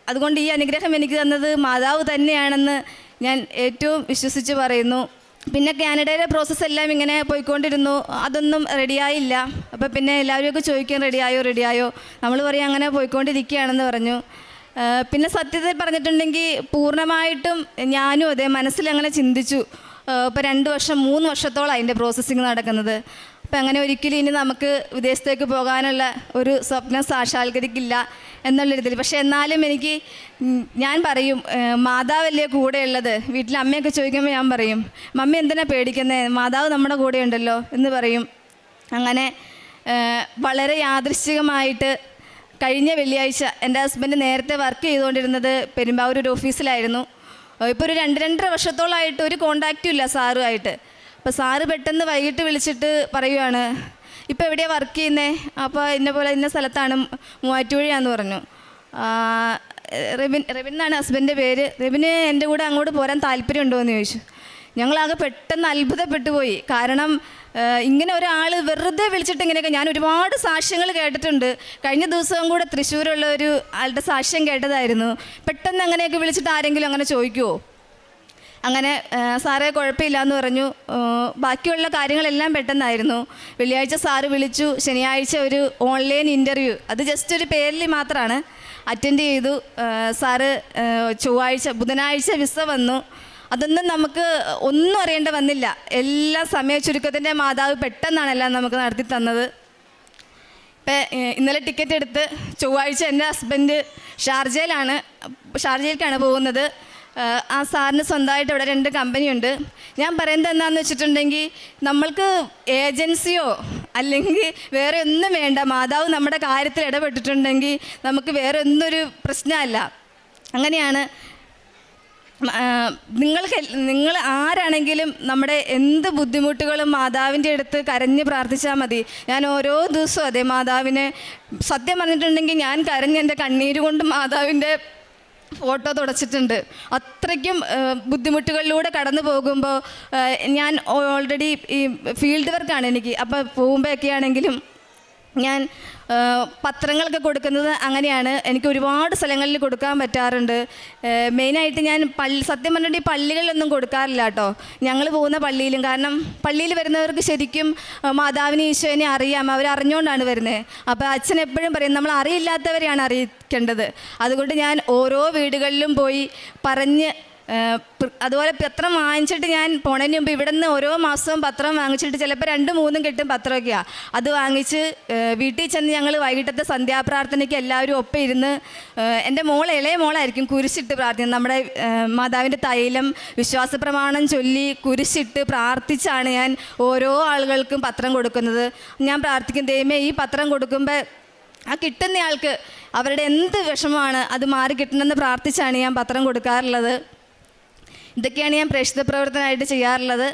അതുകൊണ്ട് ഈ അനുഗ്രഹം എനിക്ക് തന്നത് മാതാവ് തന്നെയാണെന്ന് ഞാൻ ഏറ്റവും വിശ്വസിച്ച് പറയുന്നു. പിന്നെ കാനഡയിലെ പ്രോസസ്സെല്ലാം ഇങ്ങനെ പോയിക്കൊണ്ടിരുന്നു. അതൊന്നും റെഡിയായില്ല. അപ്പോൾ പിന്നെ എല്ലാവരുമൊക്കെ ചോദിക്കും റെഡിയായോ. നമ്മൾ പറയും അങ്ങനെ പോയിക്കൊണ്ടിരിക്കുകയാണെന്ന് പറഞ്ഞു. പിന്നെ സത്യത്തിൽ പറഞ്ഞിട്ടുണ്ടെങ്കിൽ പൂർണ്ണമായിട്ടും ഞാനും അതെ മനസ്സിലങ്ങനെ ചിന്തിച്ചു. ഇപ്പോൾ 2 വർഷം 3 വർഷത്തോളം അതിൻ്റെ പ്രോസസ്സിങ് നടക്കുന്നത്. അപ്പം അങ്ങനെ ഒരിക്കലും ഇനി നമുക്ക് വിദേശത്തേക്ക് പോകാനുള്ള ഒരു സ്വപ്നം സാക്ഷാത്കരിക്കില്ല എന്നുള്ള രീതിയിൽ. പക്ഷേ എന്നാലും ഞാൻ പറയും മാതാവല്ലേ കൂടെയുള്ളത്. വീട്ടിൽ അമ്മയൊക്കെ ചോദിക്കുമ്പോൾ ഞാൻ പറയും മമ്മി എന്തിനാ പേടിക്കുന്നത്, മാതാവ് നമ്മുടെ കൂടെ ഉണ്ടല്ലോ എന്ന് പറയും. അങ്ങനെ വളരെ യാദൃശ്ചികമായിട്ട് കഴിഞ്ഞ വെള്ളിയാഴ്ച എൻ്റെ ഹസ്ബൻഡ് നേരത്തെ വർക്ക് ചെയ്തുകൊണ്ടിരുന്നത് പെരുമ്പാവൂർ ഒരു ഓഫീസിലായിരുന്നു. ഇപ്പോൾ ഒരു 2-2.5 വർഷത്തോളമായിട്ട് ഒരു കോണ്ടാക്റ്റും ഇല്ല സാറുമായിട്ട്. അപ്പോൾ സാറ് പെട്ടെന്ന് വൈകിട്ട് വിളിച്ചിട്ട് പറയുവാണ് ഇപ്പോൾ എവിടെയാണ് വർക്ക് ചെയ്യുന്നത്? അപ്പോൾ ഇന്ന സ്ഥലത്താണ്, മൂവാറ്റുപുഴയാന്ന് പറഞ്ഞു. റെബിൻ എന്നാണ് ഹസ്ബൻഡിൻ്റെ പേര്. റെബിന് എൻ്റെ കൂടെ അങ്ങോട്ട് പോരാൻ താല്പര്യമുണ്ടോ എന്ന് ചോദിച്ചു. ഞങ്ങളാകെ പെട്ടെന്ന് അത്ഭുതപ്പെട്ടു പോയി. കാരണം ഇങ്ങനെ ഒരാൾ വെറുതെ വിളിച്ചിട്ട് ഇങ്ങനെയൊക്കെ ഞാൻ ഒരുപാട് സാക്ഷ്യങ്ങൾ കേട്ടിട്ടുണ്ട്. കഴിഞ്ഞ ദിവസവും കൂടെ തൃശ്ശൂരുള്ള ഒരു ആളുടെ സാക്ഷ്യം കേട്ടതായിരുന്നു. പെട്ടെന്ന് അങ്ങനെയൊക്കെ വിളിച്ചിട്ട് ആരെങ്കിലും അങ്ങനെ ചോദിക്കുമോ? അങ്ങനെ സാറേ കുഴപ്പമില്ല എന്ന് പറഞ്ഞു. ബാക്കിയുള്ള കാര്യങ്ങളെല്ലാം പെട്ടെന്നായിരുന്നു. വെള്ളിയാഴ്ച സാറ് വിളിച്ചു. ശനിയാഴ്ച ഒരു ഓൺലൈൻ ഇൻ്റർവ്യൂ, അത് ജസ്റ്റ് ഒരു പേരിൽ മാത്രമാണ്, അറ്റൻഡ് ചെയ്തു. സാറ് ബുധനാഴ്ച വിസ വന്നു. അതൊന്നും നമുക്ക് ഒന്നും അറിയേണ്ട വന്നില്ല. എല്ലാ സമയ ചുരുക്കത്തിൻ്റെ മാതാവ് പെട്ടെന്നാണ് എല്ലാം നമുക്ക് നടത്തി തന്നത്. ഇപ്പം ഇന്നലെ ടിക്കറ്റ് എടുത്ത് ചൊവ്വാഴ്ച എൻ്റെ ഹസ്ബൻഡ് ഷാർജയിലേക്കാണ് പോകുന്നത്. ആ സാറിന് സ്വന്തമായിട്ട് ഇവിടെ 2 കമ്പനിയുണ്ട്. ഞാൻ പറയുന്നത് എന്താണെന്ന് വെച്ചിട്ടുണ്ടെങ്കിൽ നമ്മൾക്ക് ഏജൻസിയോ അല്ലെങ്കിൽ വേറെ ഒന്നും വേണ്ട. മാതാവ് നമ്മുടെ കാര്യത്തിൽ ഇടപെട്ടിട്ടുണ്ടെങ്കിൽ നമുക്ക് വേറെ ഒന്നൊരു പ്രശ്നമല്ല. അങ്ങനെയാണ്. നിങ്ങൾ ആരാണെങ്കിലും നമ്മുടെ എന്ത് ബുദ്ധിമുട്ടുകളും മാതാവിൻ്റെ അടുത്ത് കരഞ്ഞ് പ്രാർത്ഥിച്ചാൽ മതി. ഞാൻ ഓരോ ദിവസവും അതെ മാതാവിനെ സത്യം പറഞ്ഞിട്ടുണ്ടെങ്കിൽ ഞാൻ കരഞ്ഞ് എൻ്റെ കണ്ണീര് കൊണ്ട് മാതാവിൻ്റെ ഫോട്ടോ തുടച്ചിട്ടുണ്ട്. അത്രയ്ക്കും ബുദ്ധിമുട്ടുകളിലൂടെ കടന്നു പോകുമ്പോൾ ഞാൻ ഓൾറെഡി ഈ ഫീൽഡ് വർക്കാണ് എനിക്ക്. അപ്പോൾ പോകുമ്പോഴൊക്കെ ആണെങ്കിലും ഞാൻ പത്രങ്ങളൊക്കെ കൊടുക്കുന്നത് അങ്ങനെയാണ്. എനിക്ക് ഒരുപാട് സ്ഥലങ്ങളിൽ കൊടുക്കാൻ പറ്റാറുണ്ട്. മെയിനായിട്ട് ഞാൻ സത്യം പറഞ്ഞിട്ട് ഈ പള്ളികളിലൊന്നും കൊടുക്കാറില്ല കേട്ടോ. ഞങ്ങൾ പോകുന്ന പള്ളിയിലും, കാരണം പള്ളിയിൽ വരുന്നവർക്ക് ശരിക്കും മാതാവിനെ ഈശോനെ അറിയാം, അവരറിഞ്ഞുകൊണ്ടാണ് വരുന്നത്. അപ്പോൾ അച്ഛൻ എപ്പോഴും പറയും നമ്മൾ അറിയില്ലാത്തവരെയാണ് അറിയിക്കേണ്ടത്. അതുകൊണ്ട് ഞാൻ ഓരോ വീടുകളിലും പോയി പറഞ്ഞ് അതുപോലെ പത്രം വാങ്ങിച്ചിട്ട് ഞാൻ പോണതിന് മുമ്പ് ഇവിടെ നിന്ന് ഓരോ മാസവും പത്രം വാങ്ങിച്ചിട്ട് ചിലപ്പോൾ 2-3 കെട്ടും പത്രമൊക്കെയാണ്. അത് വാങ്ങിച്ച് വീട്ടിൽ ചെന്ന് ഞങ്ങൾ വൈകിട്ടത്തെ സന്ധ്യാപ്രാർത്ഥനയ്ക്ക് എല്ലാവരും ഒപ്പം ഇരുന്ന് എൻ്റെ ഇളയ മോളായിരിക്കും കുരിശിട്ട് പ്രാർത്ഥിക്കുന്നത്. നമ്മുടെ മാതാവിൻ്റെ തൈലം വിശ്വാസപ്രമാണം ചൊല്ലി കുരിശിട്ട് പ്രാർത്ഥിച്ചാണ് ഞാൻ ഓരോ ആളുകൾക്കും പത്രം കൊടുക്കുന്നത്. ഞാൻ പ്രാർത്ഥിക്കും ദൈവമേ ഈ പത്രം കൊടുക്കുമ്പോൾ ആ കിട്ടുന്നയാൾക്ക് അവരുടെ എന്ത് വിഷമമാണ് അത് മാറിക്കിട്ടണമെന്ന് പ്രാർത്ഥിച്ചാണ് ഞാൻ പത്രം കൊടുക്കാറുള്ളത്. ഇതൊക്കെയാണ് ഞാൻ പ്രേക്ഷിത പ്രവർത്തനമായിട്ട് ചെയ്യാറുള്ളത്.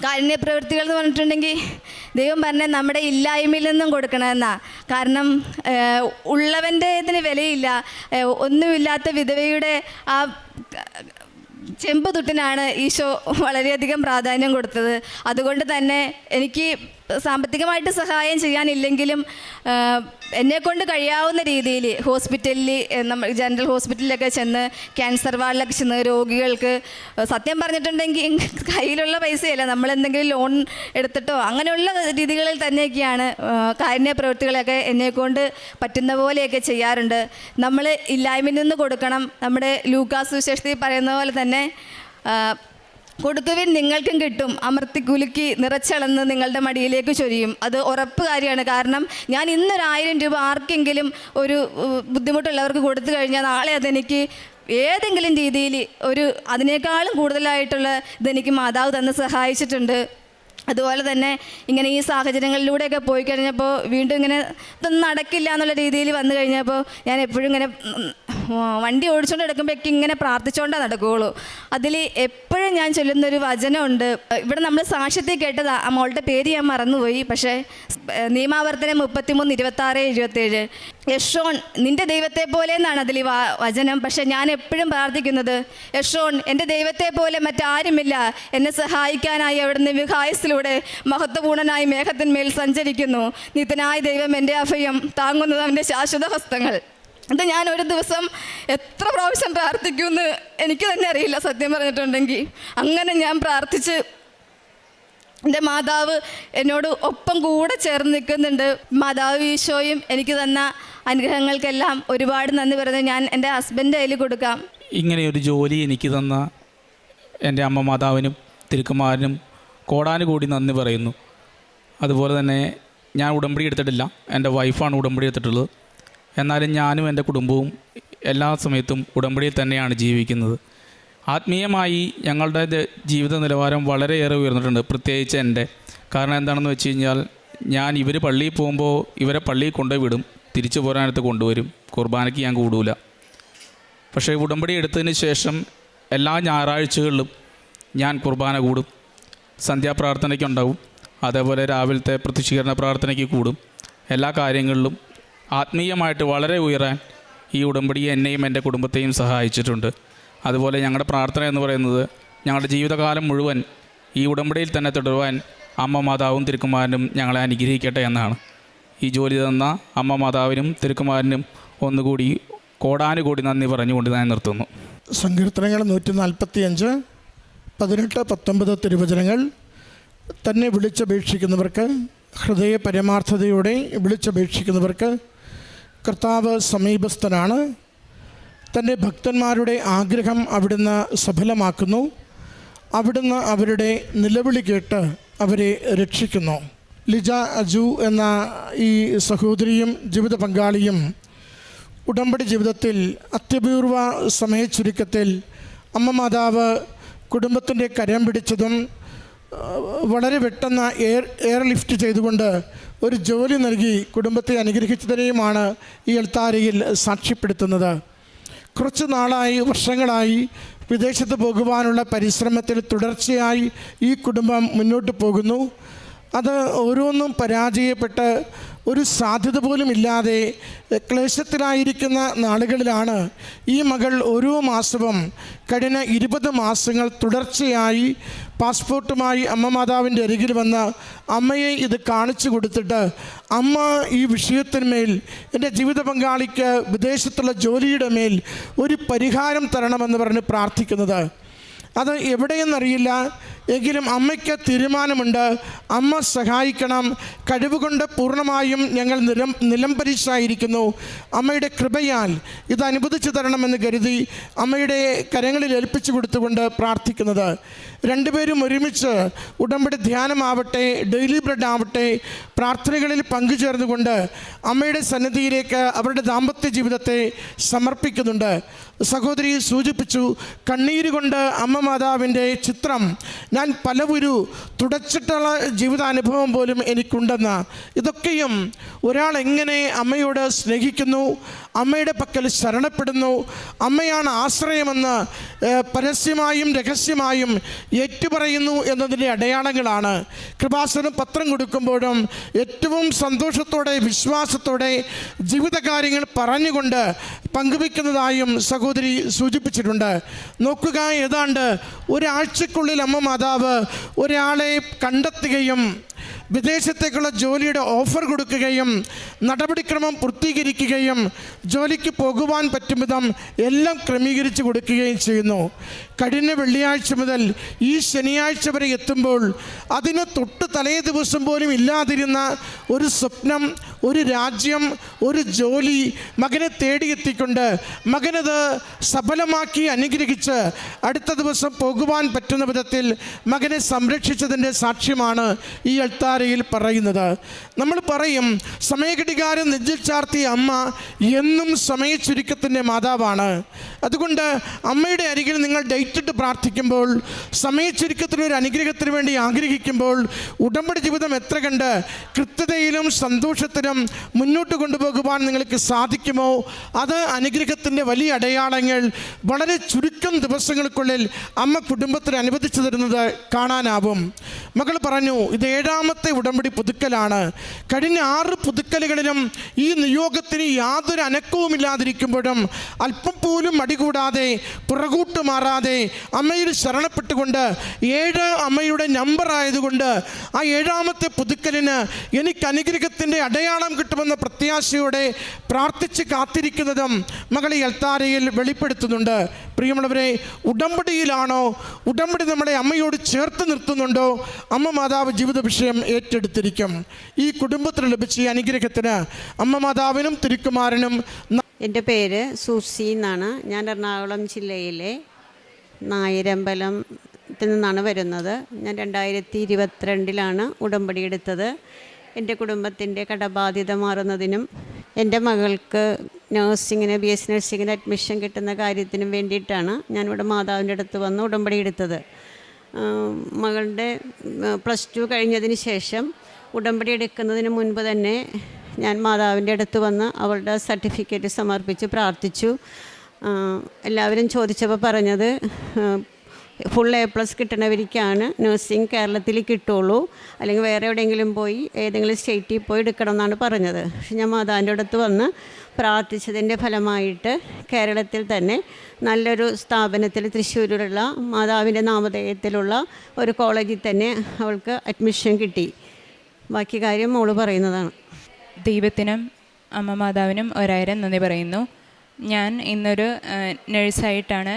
കാരുണ്യ പ്രവൃത്തികൾ എന്ന് പറഞ്ഞിട്ടുണ്ടെങ്കിൽ ദൈവം പറഞ്ഞ നമ്മുടെ ഇല്ലായ്മയിൽ നിന്നും കൊടുക്കണമെന്നാണ്. കാരണം ഉള്ളവൻ്റെ ഇതിന് വിലയില്ല. ഒന്നുമില്ലാത്ത വിധവയുടെ ആ ചെമ്പ് തുട്ടിനാണ് ഈശോ വളരെയധികം പ്രാധാന്യം കൊടുത്തത്. അതുകൊണ്ട് തന്നെ എനിക്ക് സാമ്പത്തികമായിട്ട് സഹായം ചെയ്യാനില്ലെങ്കിലും എന്നെക്കൊണ്ട് കഴിയാവുന്ന രീതിയിൽ ഹോസ്പിറ്റലിൽ നമ്മൾ ജനറൽ ഹോസ്പിറ്റലിലൊക്കെ ചെന്ന് ക്യാൻസർ വാർഡിലൊക്കെ ചെന്ന് രോഗികൾക്ക് സത്യം പറഞ്ഞിട്ടുണ്ടെങ്കിൽ കയ്യിലുള്ള പൈസയല്ല, നമ്മളെന്തെങ്കിലും ലോൺ എടുത്തിട്ടോ അങ്ങനെയുള്ള രീതികളിൽ തന്നെയൊക്കെയാണ് കാരുണ്യ പ്രവൃത്തികളൊക്കെ എന്നെക്കൊണ്ട് പറ്റുന്ന പോലെയൊക്കെ ചെയ്യാറുണ്ട്. നമ്മൾ ഇല്ലായ്മയിൽ നിന്ന് കൊടുക്കണം. നമ്മുടെ ലൂക്കാസ് സുവിശേഷത്തിൽ പറയുന്ന പോലെ തന്നെ കൊടുക്കുവിൻ നിങ്ങൾക്കും കിട്ടും, അമർത്തി കുലുക്കി നിറച്ചളന്ന് നിങ്ങളുടെ മടിയിലേക്ക് ചൊരിയും. അത് ഉറപ്പ് കാര്യമാണ്. കാരണം ഞാൻ ഇന്നൊരു 1000 രൂപ ആർക്കെങ്കിലും ഒരു ബുദ്ധിമുട്ടുള്ളവർക്ക് കൊടുത്തു കഴിഞ്ഞാൽ നാളെ അതെനിക്ക് ഏതെങ്കിലും രീതിയിൽ അതിനേക്കാളും കൂടുതലായിട്ടുള്ള ഇതെനിക്ക് മാതാവ് തന്ന് സഹായിച്ചിട്ടുണ്ട്. അതുപോലെ തന്നെ ഇങ്ങനെ ഈ സാഹചര്യങ്ങളിലൂടെയൊക്കെ പോയി കഴിഞ്ഞപ്പോൾ വീണ്ടും ഇങ്ങനെ ഇതൊന്നും നടക്കില്ല എന്നുള്ള രീതിയിൽ വന്നു കഴിഞ്ഞപ്പോൾ ഞാൻ എപ്പോഴും ഇങ്ങനെ വണ്ടി ഓടിച്ചുകൊണ്ട് നടക്കുമ്പോഴേക്കും ഇങ്ങനെ പ്രാർത്ഥിച്ചുകൊണ്ടേ നടക്കുകയുള്ളൂ. അതിൽ എപ്പോഴും ഞാൻ ചൊല്ലുന്നൊരു വചനമുണ്ട്. ഇവിടെ നമ്മൾ സാക്ഷ്യത്തിൽ കേട്ടതാ, ആ മോളുടെ പേര് ഞാൻ മറന്നുപോയി, പക്ഷേ നിയമാവർത്തനം 33:26-27 യശോൺ നിൻ്റെ ദൈവത്തെ പോലെ എന്നാണ് അതിൽ വചനം. പക്ഷേ ഞാൻ എപ്പോഴും പ്രാർത്ഥിക്കുന്നത് യശോൺ എൻ്റെ ദൈവത്തെ പോലെ മറ്റാരുമില്ല, എന്നെ സഹായിക്കാനായി അവിടുന്ന് വിഹായസിലൂടെ മഹത്വപൂർണനായി മേഘത്തിന്മേൽ സഞ്ചരിക്കുന്നു. നിത്യനായ ദൈവം എൻ്റെ അഭയം, താങ്ങുന്നത് അവൻ്റെ ശാശ്വത ഹസ്തങ്ങൾ. ഇത് ഞാൻ ഒരു ദിവസം എത്ര പ്രാവശ്യം പ്രാർത്ഥിക്കുമെന്ന് എനിക്ക് തന്നെ അറിയില്ല സത്യം പറഞ്ഞിട്ടുണ്ടെങ്കിൽ. അങ്ങനെ ഞാൻ പ്രാർത്ഥിച്ച് എൻ്റെ മാതാവ് എന്നോട് ഒപ്പം കൂടെ ചേർന്ന് നിൽക്കുന്നുണ്ട്. മാതാവ് ഈശോയും എനിക്ക് തന്ന അനുഗ്രഹങ്ങൾക്കെല്ലാം ഒരുപാട് നന്ദി പറഞ്ഞ് ഞാൻ എൻ്റെ ഹസ്ബൻഡ് കയ്യിൽ കൊടുക്കാം. ഇങ്ങനെയൊരു ജോലി എനിക്ക് തന്ന എൻ്റെ അമ്മ മാതാവിനും തിരുക്കുമാരനും കോടാനുകൂടി നന്ദി പറയുന്നു. അതുപോലെ തന്നെ ഞാൻ ഉടമ്പടി എടുത്തിട്ടില്ല, എൻ്റെ വൈഫാണ് ഉടമ്പടി എടുത്തിട്ടുള്ളത്. എന്നാലും ഞാനും എൻ്റെ കുടുംബവും എല്ലാ സമയത്തും ഉടമ്പടിയിൽ തന്നെയാണ് ജീവിക്കുന്നത്. ആത്മീയമായി ഞങ്ങളുടെ ജീവിത നിലവാരം വളരെയേറെ ഉയർന്നിട്ടുണ്ട്, പ്രത്യേകിച്ച് എൻ്റെ. കാരണം എന്താണെന്ന് വെച്ച് കഴിഞ്ഞാൽ ഞാൻ ഇവർ പള്ളിയിൽ പോകുമ്പോൾ ഇവരെ പള്ളിയിൽ കൊണ്ടുപോയി വിടും, തിരിച്ചു പോരാനടുത്ത് കൊണ്ടുവരും. കുർബാനയ്ക്ക് ഞാൻ കൂടൂല. പക്ഷേ ഉടമ്പടി എടുത്തതിന് ശേഷം എല്ലാ ഞായറാഴ്ചകളിലും ഞാൻ കുർബാന കൂടും, സന്ധ്യാപ്രാർത്ഥനയ്ക്കുണ്ടാവും, അതേപോലെ രാവിലത്തെ പ്രത്യക്ഷീകരണ പ്രാർത്ഥനയ്ക്ക് കൂടും. എല്ലാ കാര്യങ്ങളിലും ആത്മീയമായിട്ട് വളരെ ഉയരാൻ ഈ ഉടമ്പടി എന്നെയും എൻ്റെ കുടുംബത്തെയും സഹായിച്ചിട്ടുണ്ട്. അതുപോലെ ഞങ്ങളുടെ പ്രാർത്ഥന എന്ന് പറയുന്നത് ഞങ്ങളുടെ ജീവിതകാലം മുഴുവൻ ഈ ഉടമ്പടിയിൽ തന്നെ തുടരുവാൻ അമ്മ മാതാവും തിരുക്കുമാരനും ഞങ്ങളെ അനുഗ്രഹിക്കട്ടെ എന്നാണ്. ഈ ജോലി തന്ന അമ്മ മാതാവിനും തിരുക്കുമാരനും ഒന്നുകൂടി കോടാനുകൂടി നന്ദി പറഞ്ഞുകൊണ്ട് ഞാൻ നിർത്തുന്നു. സങ്കീർത്തനങ്ങൾ 145, 18, 19 തിരുവചനങ്ങൾ തന്നെ വിളിച്ചപേക്ഷിക്കുന്നവർക്ക്, ഹൃദയ പരമാർത്ഥതയോടെ വിളിച്ചപേക്ഷിക്കുന്നവർക്ക് കർത്താവ് സമീപസ്ഥനാണ്. തൻ്റെ ഭക്തന്മാരുടെ ആഗ്രഹം അവിടുന്ന് സഫലമാക്കുന്നു. അവിടുന്ന് അവരുടെ നിലവിളി കേട്ട് അവരെ രക്ഷിക്കുന്നു. ലിജ അജു എന്ന ഈ സഹോദരിയും ജീവിത പങ്കാളിയും ഉടമ്പടി ജീവിതത്തിൽ അത്യപൂർവ സമയച്ചുരുക്കത്തിൽ അമ്മ മാതാവ് കുടുംബത്തിൻ്റെ കരം പിടിച്ചതും വളരെ പെട്ടെന്ന് എയർ ലിഫ്റ്റ് ചെയ്തുകൊണ്ട് ഒരു ജോലി നൽകി കുടുംബത്തെ അനുഗ്രഹിച്ചതിനെയുമാണ് ഈ അൾത്താരയിൽ സാക്ഷ്യപ്പെടുത്തുന്നത്. കുറച്ച് നാളായി, വർഷങ്ങളായി വിദേശത്ത് പോകുവാനുള്ള പരിശ്രമത്തിൽ തുടർച്ചയായി ഈ കുടുംബം മുന്നോട്ട് പോകുന്നു. അത് ഓരോന്നും പരാജയപ്പെട്ട് ഒരു സാധ്യത പോലും ഇല്ലാതെ ക്ലേശത്തിലായിരിക്കുന്ന നാളുകളിലാണ് ഈ മകൾ ഓരോ മാസവും കഴിഞ്ഞ 20 മാസങ്ങൾ തുടർച്ചയായി പാസ്പോർട്ടുമായി അമ്മ മാതാവിൻ്റെ അരികിൽ വന്ന് അമ്മയെ ഇത് കാണിച്ചു കൊടുത്തിട്ട് അമ്മ ഈ വിഷയത്തിന്മേൽ എൻ്റെ ജീവിത പങ്കാളിക്ക് വിദേശത്തുള്ള ജോലിയുടെ മേൽ ഒരു പരിഹാരം തരണമെന്ന് പറഞ്ഞ് പ്രാർത്ഥിക്കുന്നത്. അത് എവിടെയെന്നറിയില്ല, എങ്കിലും അമ്മയ്ക്ക് തീരുമാനമുണ്ട്. അമ്മ സഹായിക്കണം. കഴിവുകൊണ്ട് പൂർണ്ണമായും ഞങ്ങൾ നിലംപരിശായിരിക്കുന്നു. അമ്മയുടെ കൃപയാൽ ഇത് അനുവദിച്ചു തരണമെന്ന് കരുതി അമ്മയുടെ കരങ്ങളിൽ ഏൽപ്പിച്ചു കൊടുത്തുകൊണ്ട് പ്രാർത്ഥിക്കുന്നത്. രണ്ടുപേരും ഒരുമിച്ച് ഉടമ്പടി ധ്യാനമാവട്ടെ, ഡെയിലി ബ്രെഡ് ആവട്ടെ, പ്രാർത്ഥനകളിൽ പങ്കുചേർന്നുകൊണ്ട് അമ്മയുടെ സന്നിധിയിലേക്ക് അവരുടെ ദാമ്പത്യ ജീവിതത്തെ സമർപ്പിക്കുന്നുണ്ട്. സഹോദരി സൂചിപ്പിച്ചു, കണ്ണീര് കൊണ്ട് അമ്മ മാതാവിൻ്റെ ചിത്രം ഞാൻ പലവരു തുടച്ചിട്ടുള്ള ജീവിതാനുഭവം പോലും എനിക്കുണ്ടെന്ന്. ഇതൊക്കെയും ഒരാൾ എങ്ങനെ അമ്മയോട് സ്നേഹിക്കുന്നു, അമ്മയുടെ പക്കൽ ശരണപ്പെടുന്നു, അമ്മയാണ് ആശ്രയമെന്ന് പരസ്യമായും രഹസ്യമായും ഏറ്റുപറയുന്നു എന്നതിൻ്റെ അടയാളങ്ങളാണ്. കൃപാസനം പത്രം കൊടുക്കുമ്പോഴും ഏറ്റവും സന്തോഷത്തോടെ വിശ്വാസത്തോടെ ജീവിതകാര്യങ്ങൾ പറഞ്ഞുകൊണ്ട് പങ്കുവെക്കുന്നതായും സഹോദരി സൂചിപ്പിച്ചിട്ടുണ്ട്. നോക്കുക, ഏതാണ്ട് ഒരാഴ്ചക്കുള്ളിൽ അമ്മ മാതാവ് ഒരാളെ കണ്ടെത്തുകയും വിദേശത്തേക്കുള്ള ജോലിയുടെ ഓഫർ കൊടുക്കുകയും നടപടിക്രമം പൂർത്തീകരിക്കുകയും ജോലിക്ക് പോകുവാൻ പറ്റും വിധം എല്ലാം ക്രമീകരിച്ച് കൊടുക്കുകയും ചെയ്യുന്നു. കഴിഞ്ഞ വെള്ളിയാഴ്ച മുതൽ ഈ ശനിയാഴ്ച വരെ എത്തുമ്പോൾ അതിന് തൊട്ട് തലേ ദിവസം പോലും ഇല്ലാതിരുന്ന ഒരു സ്വപ്നം, ഒരു രാജ്യം, ഒരു ജോലി മകനെ തേടിയെത്തിക്കൊണ്ട് മകനത് സഫലമാക്കി അനുഗ്രഹിച്ച് അടുത്ത ദിവസം പോകുവാൻ പറ്റുന്ന വിധത്തിൽ മകനെ സംരക്ഷിച്ചതിൻ്റെ സാക്ഷ്യമാണ് ഈ അൾത്താരയിൽ പറയുന്നത്. നമ്മൾ പറയും, സമയഘടികാരം നെഞ്ചിൽ ചാർത്തിയ അമ്മ എന്നും സമയച്ചുരുക്കത്തിൻ്റെ മാതാവാണ്. അതുകൊണ്ട് അമ്മയുടെ അരികിൽ നിങ്ങൾ ഡേറ്റിട്ട് പ്രാർത്ഥിക്കുമ്പോൾ, സമയച്ചുരുക്കത്തിനൊരു അനുഗ്രഹത്തിന് വേണ്ടി ആഗ്രഹിക്കുമ്പോൾ, ഉടമ്പടി ജീവിതം എത്ര കണ്ട് കൃത്യതയിലും സന്തോഷത്തിലും മുന്നോട്ട് കൊണ്ടുപോകുവാൻ നിങ്ങൾക്ക് സാധിക്കുമോ, അത് അനുഗ്രഹത്തിൻ്റെ വലിയ അടയാളങ്ങൾ വളരെ ചുരുക്കം ദിവസങ്ങൾക്കുള്ളിൽ അമ്മ കുടുംബത്തിന് അനുവദിച്ചു തരുന്നത് കാണാനാവും. മകൾ പറഞ്ഞു, ഇത് 7ാമത്തെ ഉടമ്പടി പുതുക്കലാണ്. കഴിഞ്ഞ 6 പുതുക്കലുകളിലും ഈ നിയോഗത്തിന് യാതൊരു അനക്കവുമില്ലാതിരിക്കുമ്പോഴും അല്പം പോലും മടികൂടാതെ പുറകോട്ട് മാറാതെ അമ്മയിൽ ശരണപ്പെട്ടുകൊണ്ട് 7 അമ്മയുടെ നമ്പർ ആയതുകൊണ്ട് ആ 7ാമത്തെ പുതുക്കലിന് എനിക്ക് അനുഗ്രഹത്തിൻ്റെ അടയാളം കിട്ടുമെന്ന പ്രത്യാശയോടെ പ്രാർത്ഥിച്ച് കാത്തിരിക്കുന്നതും മകൾ ഈ അൾത്താരയിൽ വെളിപ്പെടുത്തുന്നുണ്ട്. പ്രിയമുള്ളവരെ, ഉടമ്പടിയിലാണോ, ഉടമ്പടി നമ്മളെ അമ്മയോട് ചേർത്ത് നിർത്തുന്നുണ്ടോ, അമ്മ മാതാവ് ജീവിത വിഷയം ഏറ്റെടുത്തിരിക്കും. ഈ കുടുംബത്തിന് ലഭിച്ച ഈ അനുഗ്രഹത്തിന് അമ്മ മാതാവിനും തിരുക്കുമാരനും. എൻ്റെ പേര് സൂസി എന്നാണ്. ഞാൻ എറണാകുളം ജില്ലയിലെ നായരമ്പലത്തിൽ നിന്നാണ് വരുന്നത്. ഞാൻ 2022 ഉടമ്പടി എടുത്തത്. എൻ്റെ കുടുംബത്തിൻ്റെ കടബാധ്യത മാറുന്നതിനും എൻ്റെ മകൾക്ക് നഴ്സിങ്ങിന് BSc നഴ്സിങ്ങിന് അഡ്മിഷൻ കിട്ടുന്ന കാര്യത്തിനും വേണ്ടിയിട്ടാണ് ഞാനിവിടെ മാതാവിൻ്റെ അടുത്ത് വന്ന് ഉടമ്പടി എടുത്തത്. മകളുടെ +2 കഴിഞ്ഞതിന് ശേഷം ഉടമ്പടി എടുക്കുന്നതിന് മുൻപ് തന്നെ ഞാൻ മാതാവിൻ്റെ അടുത്ത് വന്ന് അവളുടെ സർട്ടിഫിക്കറ്റ് സമർപ്പിച്ച് പ്രാർത്ഥിച്ചു. എല്ലാവരും ചോദിച്ചപ്പോൾ പറഞ്ഞത് ഫുൾ A+ കിട്ടണവർക്കാണ് നഴ്സിംഗ് കേരളത്തിൽ കിട്ടുള്ളൂ, അല്ലെങ്കിൽ വേറെ എവിടെയെങ്കിലും പോയി ഏതെങ്കിലും സ്റ്റേറ്റിൽ പോയി എടുക്കണം എന്നാണ് പറഞ്ഞത്. പക്ഷെ ഞാൻ മാതാവിൻ്റെ അടുത്ത് വന്ന് പ്രാർത്ഥിച്ചതിൻ്റെ ഫലമായിട്ട് കേരളത്തിൽ തന്നെ നല്ലൊരു സ്ഥാപനത്തിൽ തൃശ്ശൂരിലുള്ള മാതാവിൻ്റെ നാമധേയത്തിലുള്ള ഒരു കോളേജിൽ തന്നെ അവൾക്ക് അഡ്മിഷൻ കിട്ടി. ബാക്കി കാര്യം മോള് പറയുന്നതാണ്. ദൈവത്തിനും അമ്മ മാതാവിനും 1000 നന്ദി പറയുന്നു. ഞാൻ ഇന്നൊരു നഴ്സായിട്ടാണ്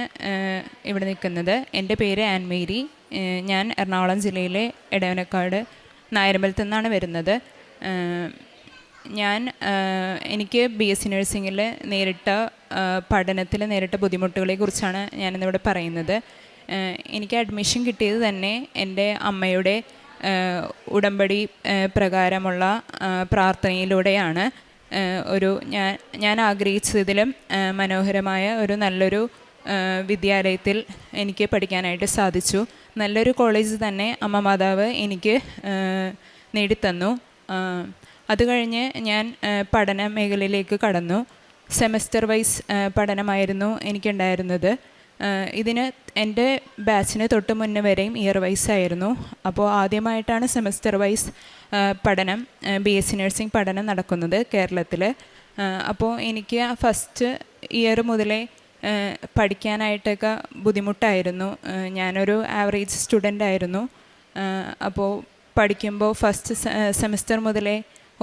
ഇവിടെ നിൽക്കുന്നത്. എൻ്റെ പേര് ആൻമേരി. ഞാൻ എറണാകുളം ജില്ലയിലെ എടവനക്കാട് നായരമ്പലത്തു നിന്നാണ് വരുന്നത്. എനിക്ക് BSc നഴ്സിങ്ങിൽ പഠനത്തിൽ നേരിട്ട ബുദ്ധിമുട്ടുകളെക്കുറിച്ചാണ് ഞാനിന്നിവിടെ പറയുന്നത്. എനിക്ക് അഡ്മിഷൻ കിട്ടിയത് തന്നെ എൻ്റെ അമ്മയുടെ ഉടമ്പടി പ്രകാരമുള്ള പ്രാർത്ഥനയിലൂടെയാണ്. ഞാൻ ആഗ്രഹിച്ചതിലും മനോഹരമായ ഒരു നല്ലൊരു വിദ്യാലയത്തിൽ എനിക്ക് പഠിക്കാനായിട്ട് സാധിച്ചു. നല്ലൊരു കോളേജ് തന്നെ അമ്മ മാതാവ് എനിക്ക് നേടിത്തന്നു. അത് കഴിഞ്ഞ് ഞാൻ പഠന മേഖലയിലേക്ക് കടന്നു. സെമസ്റ്റർ വൈസ് പഠനമായിരുന്നു എനിക്കുണ്ടായിരുന്നത്. ഇതിന് എൻ്റെ ബാച്ചിന് തൊട്ട് മുന്നേ വരെയും ഇയർ വൈസ് ആയിരുന്നു. അപ്പോൾ ആദ്യമായിട്ടാണ് സെമസ്റ്റർ വൈസ് പഠനം BSc നഴ്സിംഗ് പഠനം നടക്കുന്നത് കേരളത്തിൽ. അപ്പോൾ എനിക്ക് ഫസ്റ്റ് ഇയർ മുതലേ പഠിക്കാനായിട്ടൊക്കെ ബുദ്ധിമുട്ടായിരുന്നു. ഞാനൊരു ആവറേജ് സ്റ്റുഡൻ്റ് ആയിരുന്നു. അപ്പോൾ പഠിക്കുമ്പോൾ ഫസ്റ്റ് സെമസ്റ്റർ മുതലേ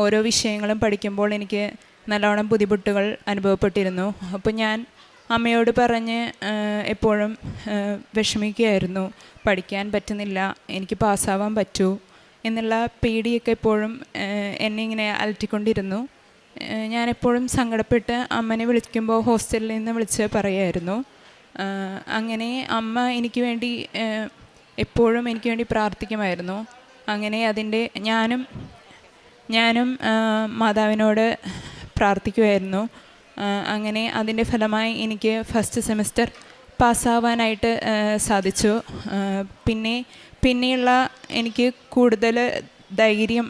ഓരോ വിഷയങ്ങളും പഠിക്കുമ്പോൾ എനിക്ക് നല്ലോണം ബുദ്ധിമുട്ടുകൾ അനുഭവപ്പെട്ടിരുന്നു. അപ്പോൾ ഞാൻ അമ്മയോട് പറഞ്ഞ് എപ്പോഴും വിഷമിക്കുകയായിരുന്നു. പഠിക്കാൻ പറ്റുന്നില്ല, എനിക്ക് പാസ്സാവാൻ പറ്റൂ എന്നുള്ള പേടിയൊക്കെ എപ്പോഴും എന്നെ ഇങ്ങനെ അലട്ടിക്കൊണ്ടിരുന്നു. ഞാനെപ്പോഴും സങ്കടപ്പെട്ട് അമ്മനെ വിളിക്കുമ്പോൾ ഹോസ്റ്റലിൽ നിന്ന് വിളിച്ച് പറയുമായിരുന്നു. അങ്ങനെ അമ്മ എനിക്ക് വേണ്ടി എപ്പോഴും എനിക്ക് വേണ്ടി പ്രാർത്ഥിക്കുമായിരുന്നു. അങ്ങനെ ഞാനും മാതാവിനോട് പ്രാർത്ഥിക്കുമായിരുന്നു. അങ്ങനെ അതിൻ്റെ ഫലമായി എനിക്ക് ഫസ്റ്റ് സെമസ്റ്റർ പാസ്സാവാനായിട്ട് സാധിച്ചു. പിന്നെ പിന്നെയുള്ള എനിക്ക് കൂടുതൽ ധൈര്യം,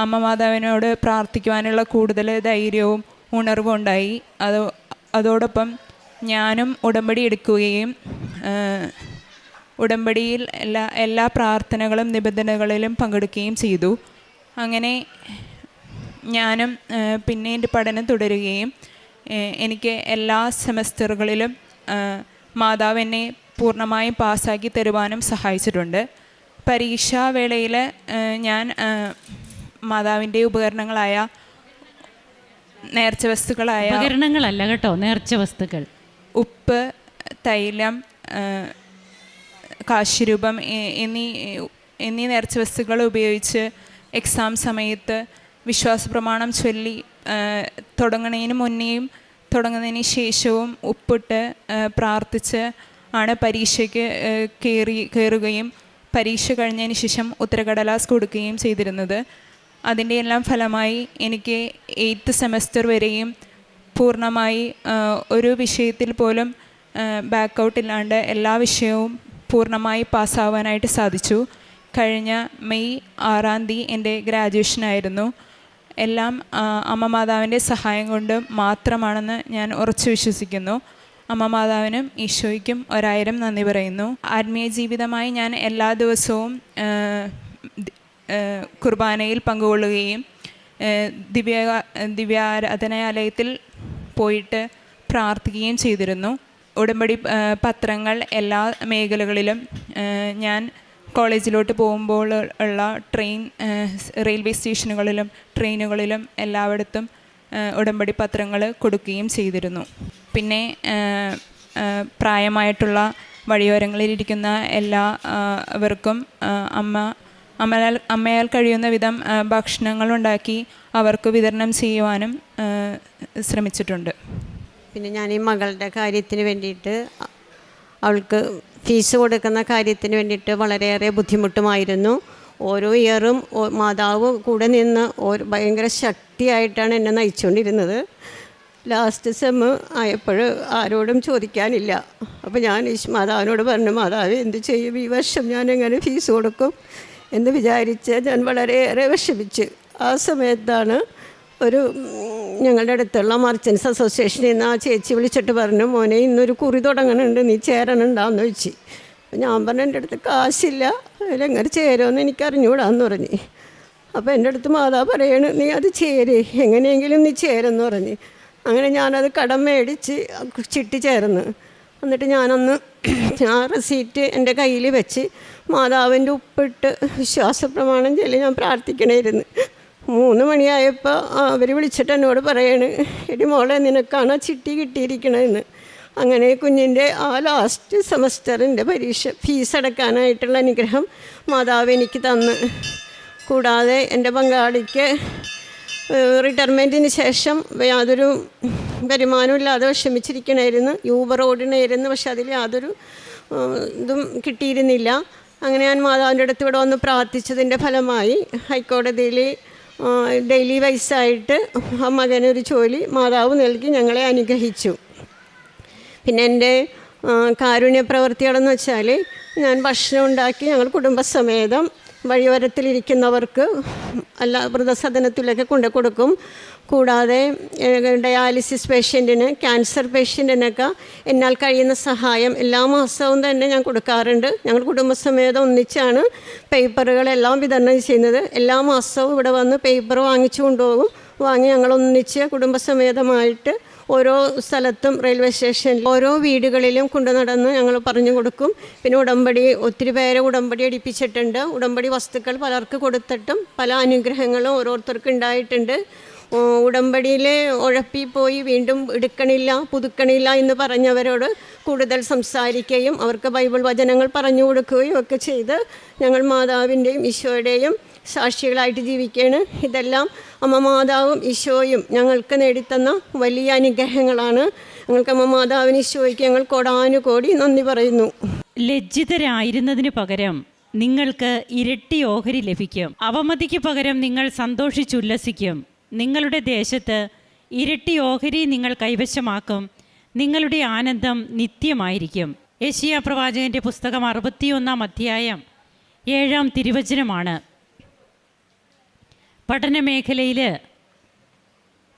അമ്മ മാതാവിനോട് പ്രാർത്ഥിക്കുവാനുള്ള കൂടുതൽ ധൈര്യവും ഉണർവും ഉണ്ടായി. അതോടൊപ്പം ഞാനും ഉടമ്പടി എടുക്കുകയും ഉടമ്പടിയിൽ എല്ലാ പ്രാർത്ഥനകളും നിബന്ധനകളിലും പങ്കെടുക്കുകയും ചെയ്തു. അങ്ങനെ ഞാനും പിന്നെ എൻ്റെ പഠനം തുടരുകയും എനിക്ക് എല്ലാ സെമസ്റ്ററുകളിലും മാതാവ് എന്നെ പൂർണ്ണമായും പാസ്സാക്കി തരുവാനും സഹായിച്ചിട്ടുണ്ട്. പരീക്ഷാവേളയിൽ ഞാൻ മാതാവിൻ്റെ ഉപകരണങ്ങളായ നേർച്ച വസ്തുക്കളായ ഉപകരണങ്ങളല്ല കേട്ടോ, നേർച്ച വസ്തുക്കൾ, ഉപ്പ്, തൈലം, കാശുരൂപം എന്നീ നേർച്ച വസ്തുക്കൾ ഉപയോഗിച്ച് എക്സാം സമയത്ത് വിശ്വാസ പ്രമാണം ചൊല്ലി തുടങ്ങുന്നതിന് മുന്നേയും തുടങ്ങുന്നതിന് ശേഷവും ഉപ്പിട്ട് പ്രാർത്ഥിച്ച് ആണ് പരീക്ഷയ്ക്ക് കയറുകയും പരീക്ഷ കഴിഞ്ഞതിന് ശേഷം ഉത്തരക്കടലാസ് കൊടുക്കുകയും ചെയ്തിരുന്നത്. അതിൻ്റെ എല്ലാം ഫലമായി എനിക്ക് 8th സെമസ്റ്റർ വരെയും പൂർണ്ണമായി ഒരു വിഷയത്തിൽ പോലും ബാക്കൗട്ട് ഇല്ലാണ്ട് എല്ലാ വിഷയവും പൂർണ്ണമായി പാസ്സാവാനായിട്ട് സാധിച്ചു. കഴിഞ്ഞ മെയ് 6-ാം തീയതി എൻ്റെ ഗ്രാജുവേഷനായിരുന്നു. എല്ലാം അമ്മ മാതാവിൻ്റെ സഹായം കൊണ്ട് മാത്രമാണെന്ന് ഞാൻ ഉറച്ചു വിശ്വസിക്കുന്നു. അമ്മ മാതാവിനും ഈശോയ്ക്കും 1000 നന്ദി പറയുന്നു. ആത്മീയ ജീവിതമായി ഞാൻ എല്ലാ ദിവസവും കുർബാനയിൽ പങ്കുകൊള്ളുകയും ദിവ്യാരാധനാലയത്തിൽ പോയിട്ട് പ്രാർത്ഥിക്കുകയും ചെയ്തിരുന്നു. ഉടമ്പടി പത്രങ്ങൾ എല്ലാ മേഖലകളിലും ഞാൻ കോളേജിലോട്ട് പോകുമ്പോൾ ഉള്ള റെയിൽവേ സ്റ്റേഷനുകളിലും ട്രെയിനുകളിലും എല്ലായിടത്തും ഉടമ്പടി പത്രങ്ങൾ കൊടുക്കുകയും ചെയ്തിരുന്നു. പിന്നെ പ്രായമായിട്ടുള്ള വഴിയോരങ്ങളിലിരിക്കുന്ന എല്ലാവർക്കും അമ്മയാൽ കഴിയുന്ന വിധം ഭക്ഷണങ്ങളുണ്ടാക്കി അവർക്ക് വിതരണം ചെയ്യുവാനും ശ്രമിച്ചിട്ടുണ്ട്. പിന്നെ ഞാൻ ഈ മകളുടെ കാര്യത്തിന് വേണ്ടിയിട്ട്, അവൾക്ക് ഫീസ് കൊടുക്കുന്ന കാര്യത്തിന് വേണ്ടിയിട്ട് വളരെയേറെ ബുദ്ധിമുട്ടുമായിരുന്നു. ഓരോ ഇയറും മാതാവ് കൂടെ നിന്ന് ഭയങ്കര ശക്തിയായിട്ടാണ് എന്നെ നയിച്ചുകൊണ്ടിരുന്നത്. ലാസ്റ്റ് സെമ്മ് ആയപ്പോൾ ആരോടും ചോദിക്കാനില്ല. അപ്പോൾ ഞാൻ മാതാവിനോട് പറഞ്ഞു, മാതാവ് എന്ത് ചെയ്യും, ഈ വർഷം ഞാൻ എങ്ങനെ ഫീസ് കൊടുക്കും എന്ന് വിചാരിച്ച് ഞാൻ വളരെയേറെ വിഷമിച്ച്. ആ സമയത്താണ് ഞങ്ങളുടെ അടുത്തുള്ള മർച്ചൻസ് അസോസിയേഷനിൽ നിന്ന് ആ ചേച്ചി വിളിച്ചിട്ട് പറഞ്ഞു, മോനെ ഇന്നൊരു കുറി തുടങ്ങുന്നുണ്ട്, നീ ചേരണുണ്ടാന്ന് ചോദിച്ചു. അപ്പോൾ ഞാൻ പറഞ്ഞു, എൻ്റെ അടുത്ത് കാശില്ല, അതിലെങ്ങനെ ചേരുമെന്ന് എനിക്ക് അറിഞ്ഞുകൂടാന്ന് പറഞ്ഞു. അപ്പോൾ എൻ്റെ അടുത്ത് മാതാവ് പറയണ്, നീ അത് ചേര്, എങ്ങനെയെങ്കിലും നീ ചേരെന്ന് പറഞ്ഞ്. അങ്ങനെ ഞാനത് കടം മേടിച്ച് ചിട്ടി ചേർന്ന്. എന്നിട്ട് ഞാനന്ന് ആ റെസീറ്റ് എൻ്റെ കയ്യിൽ വെച്ച് മാതാവിൻ്റെ ഉപ്പിട്ട് വിശ്വാസപ്രമാണം ചൊല്ലി ഞാൻ പ്രാർത്ഥിക്കണമായിരുന്നു. 3 മണിയായപ്പോൾ അവർ വിളിച്ചിട്ട് എന്നോട് പറയണ്, എടി മോളെ നിനക്കാണ് ആ ചിട്ടി കിട്ടിയിരിക്കണമെന്ന്. അങ്ങനെ കുഞ്ഞിൻ്റെ ആ ലാസ്റ്റ് സെമസ്റ്ററിൻ്റെ ഫീസ് അടക്കാനായിട്ടുള്ള അനുഗ്രഹം മാതാവ് എനിക്ക് തന്ന്. കൂടാതെ എൻ്റെ പങ്കാളിക്ക് റിട്ടയർമെൻറ്റിന് ശേഷം യാതൊരു വരുമാനമില്ലാതെ വിഷമിച്ചിരിക്കണമായിരുന്നു. യൂബർ ഓടണമായിരുന്നു, പക്ഷെ അതിൽ യാതൊരു ഇതും കിട്ടിയിരുന്നില്ല. അങ്ങനെ ഞാൻ മാതാവിൻ്റെ അടുത്ത് ഇവിടെ വന്ന് പ്രാർത്ഥിച്ചതിൻ്റെ ഫലമായി ഹൈക്കോടതിയിൽ ഡെയിലി വൈസായിട്ട് ആ മകനൊരു ജോലി മാതാവ് നൽകി ഞങ്ങളെ അനുഗ്രഹിച്ചു. പിന്നെ എൻ്റെ കാരുണ്യ പ്രവൃത്തികളെന്ന് വെച്ചാൽ ഞാൻ ഭക്ഷണം ഉണ്ടാക്കി ഞങ്ങൾ കുടുംബസമേതം വഴിയോരത്തിലിരിക്കുന്നവർക്ക് വൃദ്ധസദനത്തിലൊക്കെ കൊണ്ടു കൊടുക്കും. കൂടാതെ ഡയാലിസിസ് പേഷ്യൻറ്റിന്, ക്യാൻസർ പേഷ്യൻറ്റിനൊക്കെ എന്നാൽ കഴിയുന്ന സഹായം എല്ലാ മാസവും തന്നെ ഞാൻ കൊടുക്കാറുണ്ട്. ഞങ്ങൾ കുടുംബസമേതം ഒന്നിച്ചാണ് പേപ്പറുകളെല്ലാം വിതരണം ചെയ്യുന്നത്. എല്ലാ മാസവും ഇവിടെ വന്ന് പേപ്പർ വാങ്ങിച്ചു കൊണ്ടുപോകും. വാങ്ങി ഞങ്ങളൊന്നിച്ച് കുടുംബസമേതമായിട്ട് ഓരോ സ്ഥലത്തും റെയിൽവേ സ്റ്റേഷനിൽ ഓരോ വീടുകളിലും കൊണ്ടു നടന്ന് ഞങ്ങൾ പറഞ്ഞു കൊടുക്കും. പിന്നെ ഒത്തിരി പേരെ ഉടമ്പടി അടിപ്പിച്ചിട്ടുണ്ട്. ഉടമ്പടി വസ്തുക്കൾ പലർക്ക് കൊടുത്തിട്ടും പല അനുഗ്രഹങ്ങളും ഓരോരുത്തർക്കും ഉണ്ടായിട്ടുണ്ട്. ഉടമ്പടിയിൽ ഉഴപ്പിപ്പോയി വീണ്ടും എടുക്കണില്ല, പുതുക്കണില്ല എന്ന് പറഞ്ഞവരോട് കൂടുതൽ സംസാരിക്കുകയും അവർക്ക് ബൈബിൾ വചനങ്ങൾ പറഞ്ഞു കൊടുക്കുകയും ഒക്കെ ചെയ്ത് ഞങ്ങൾ മാതാവിൻ്റെയും ഈശോയുടെയും സാക്ഷികളായിട്ട് ജീവിക്കുകയാണ്. ഇതെല്ലാം അമ്മ മാതാവും ഈശോയും ഞങ്ങൾക്ക് നേടിത്തന്ന വലിയ അനുഗ്രഹങ്ങളാണ്. ഞങ്ങൾക്ക് അമ്മ മാതാവിന് ഈശോയ്ക്ക് ഞങ്ങൾ കോടാനുകോടി നന്ദി പറയുന്നു. ലജ്ജിതരായിരുന്നതിന് പകരം നിങ്ങൾക്ക് ഇരട്ടി ഓഹരി ലഭിക്കും. അവമതിക്ക് പകരം നിങ്ങൾ സന്തോഷിച്ചുല്ലസിക്കും. നിങ്ങളുടെ ദേശത്ത് ഇരട്ടി ഓഹരി നിങ്ങൾ കൈവശമാക്കും. നിങ്ങളുടെ ആനന്ദം നിത്യമായിരിക്കും. യെശയ്യാ പ്രവാചകൻ്റെ പുസ്തകം 61-ാം അധ്യായം 7-ാം തിരുവചനമാണ്. പഠന മേഖലയിൽ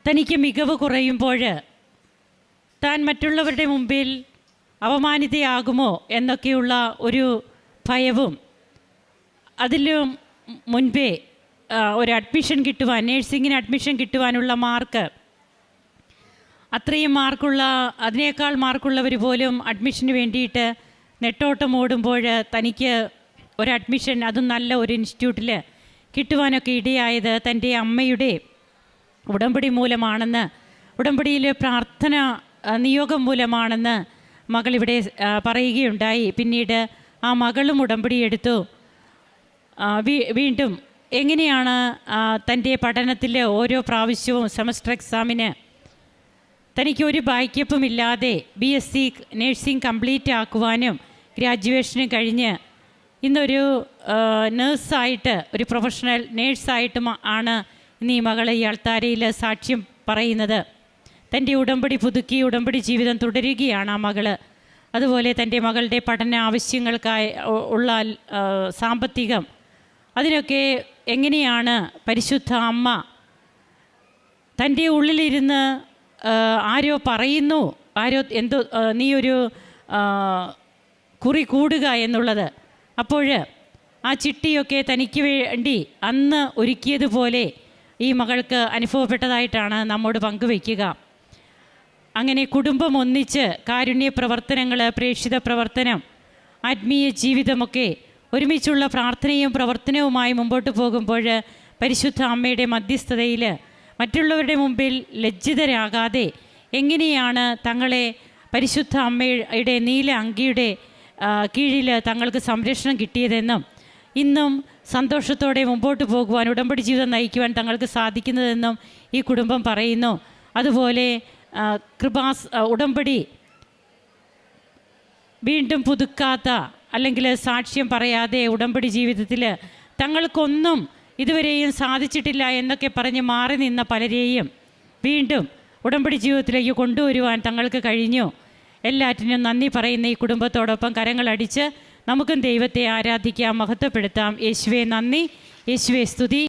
തനിക്ക് മികവ് കുറയുമ്പോൾ താൻ മറ്റുള്ളവരുടെ മുമ്പിൽ അപമാനിതയാകുമോ എന്നൊക്കെയുള്ള ഒരു ഭയവും, അതിലും മുൻപേ ഒരു അഡ്മിഷൻ കിട്ടുവാൻ, നേഴ്സിങ്ങിന് അഡ്മിഷൻ കിട്ടുവാനുള്ള മാർക്ക്, അത്രയും അതിനേക്കാൾ മാർക്കുള്ളവർ പോലും അഡ്മിഷന് വേണ്ടിയിട്ട് നെട്ടോട്ടം ഓടുമ്പോൾ തനിക്ക് ഒരു അഡ്മിഷൻ, അതും നല്ല ഒരു ഇൻസ്റ്റിറ്റ്യൂട്ടിൽ കിട്ടുവാനൊക്കെ ഇടയായത് തൻ്റെ അമ്മയുടെ ഉടമ്പടി മൂലമാണെന്ന്, ഉടമ്പടിയിൽ പ്രാർത്ഥന നിയോഗം മൂലമാണെന്ന് മകളിവിടെ പറയുകയുണ്ടായി. പിന്നീട് ആ മകളും ഉടമ്പടി എടുത്തു. വീണ്ടും എങ്ങനെയാണ് തൻ്റെ പഠനത്തിൽ ഓരോ പ്രാവശ്യവും സെമസ്റ്റർ എക്സാമിന് തനിക്കൊരു ബാക്കപ്പും ഇല്ലാതെ BSc നേഴ്സിംഗ് കംപ്ലീറ്റ് ആക്കുവാനും ഗ്രാജുവേഷനും കഴിഞ്ഞ് ഇന്നൊരു നേഴ്സായിട്ട്, ഒരു പ്രൊഫഷണൽ നേഴ്സായിട്ടും ആണ് ഇന്ന് ഈ മകൾ ഈ അൾത്താരയിൽ സാക്ഷ്യം പറയുന്നത്. തൻ്റെ ഉടമ്പടി പുതുക്കി ഉടമ്പടി ജീവിതം തുടരുകയാണ് ആ മകൾ. അതുപോലെ തൻ്റെ മകളുടെ പഠന ആവശ്യങ്ങൾക്കായി ഉള്ള സാമ്പത്തികം, അതിനൊക്കെ എങ്ങനെയാണ് പരിശുദ്ധ അമ്മ തൻ്റെ ഉള്ളിലിരുന്ന് ആരോ പറയുന്നു, നീയൊരു കുറി കൂടുക എന്നുള്ളത്. അപ്പോൾ ആ ചിട്ടിയൊക്കെ തനിക്ക് വേണ്ടി അന്ന് ഒരുക്കിയതുപോലെ ഈ മകൾക്ക് അനുഭവപ്പെട്ടതായിട്ടാണ് നമ്മോട് പങ്കുവയ്ക്കുക. അങ്ങനെ കുടുംബം ഒന്നിച്ച് കാരുണ്യ പ്രവർത്തനങ്ങൾ, പ്രേക്ഷിത പ്രവർത്തനം, ആത്മീയ ജീവിതമൊക്കെ ഒരുമിച്ചുള്ള പ്രാർത്ഥനയും പ്രവർത്തനവുമായി മുമ്പോട്ട് പോകുമ്പോൾ പരിശുദ്ധ അമ്മയുടെ മധ്യസ്ഥതയിൽ മറ്റുള്ളവരുടെ മുമ്പിൽ ലജ്ജിതരാകാതെ എങ്ങനെയാണ് തങ്ങളെ പരിശുദ്ധ അമ്മയുടെ നീല അങ്കിയുടെ കീഴിൽ തങ്ങൾക്ക് സംരക്ഷണം കിട്ടിയതെന്നും ഇന്നും സന്തോഷത്തോടെ മുമ്പോട്ട് പോകുവാൻ, ഉടമ്പടി ജീവിതം നയിക്കുവാൻ തങ്ങൾക്ക് സാധിക്കുന്നതെന്നും ഈ കുടുംബം പറയുന്നു. അതുപോലെ ഉടമ്പടി വീണ്ടും പുതുക്കാത്ത, അല്ലെങ്കിൽ സാക്ഷ്യം പറയാതെ ഉടമ്പടി ജീവിതത്തിൽ തങ്ങൾക്കൊന്നും ഇതുവരെയും സാധിച്ചിട്ടില്ല എന്നൊക്കെ പറഞ്ഞ് മാറി നിന്ന പലരെയും വീണ്ടും ഉടമ്പടി ജീവിതത്തിലേക്ക് കൊണ്ടുവരുവാൻ തങ്ങൾക്ക് കഴിഞ്ഞു. എല്ലാറ്റിനും നന്ദി പറയുന്ന ഈ കുടുംബത്തോടൊപ്പം കരങ്ങളടിച്ച് നമുക്കും ദൈവത്തെ ആരാധിക്കാം, മഹത്വപ്പെടുത്താം. യേശുവേ നന്ദി, യേശുവേ സ്തുതി.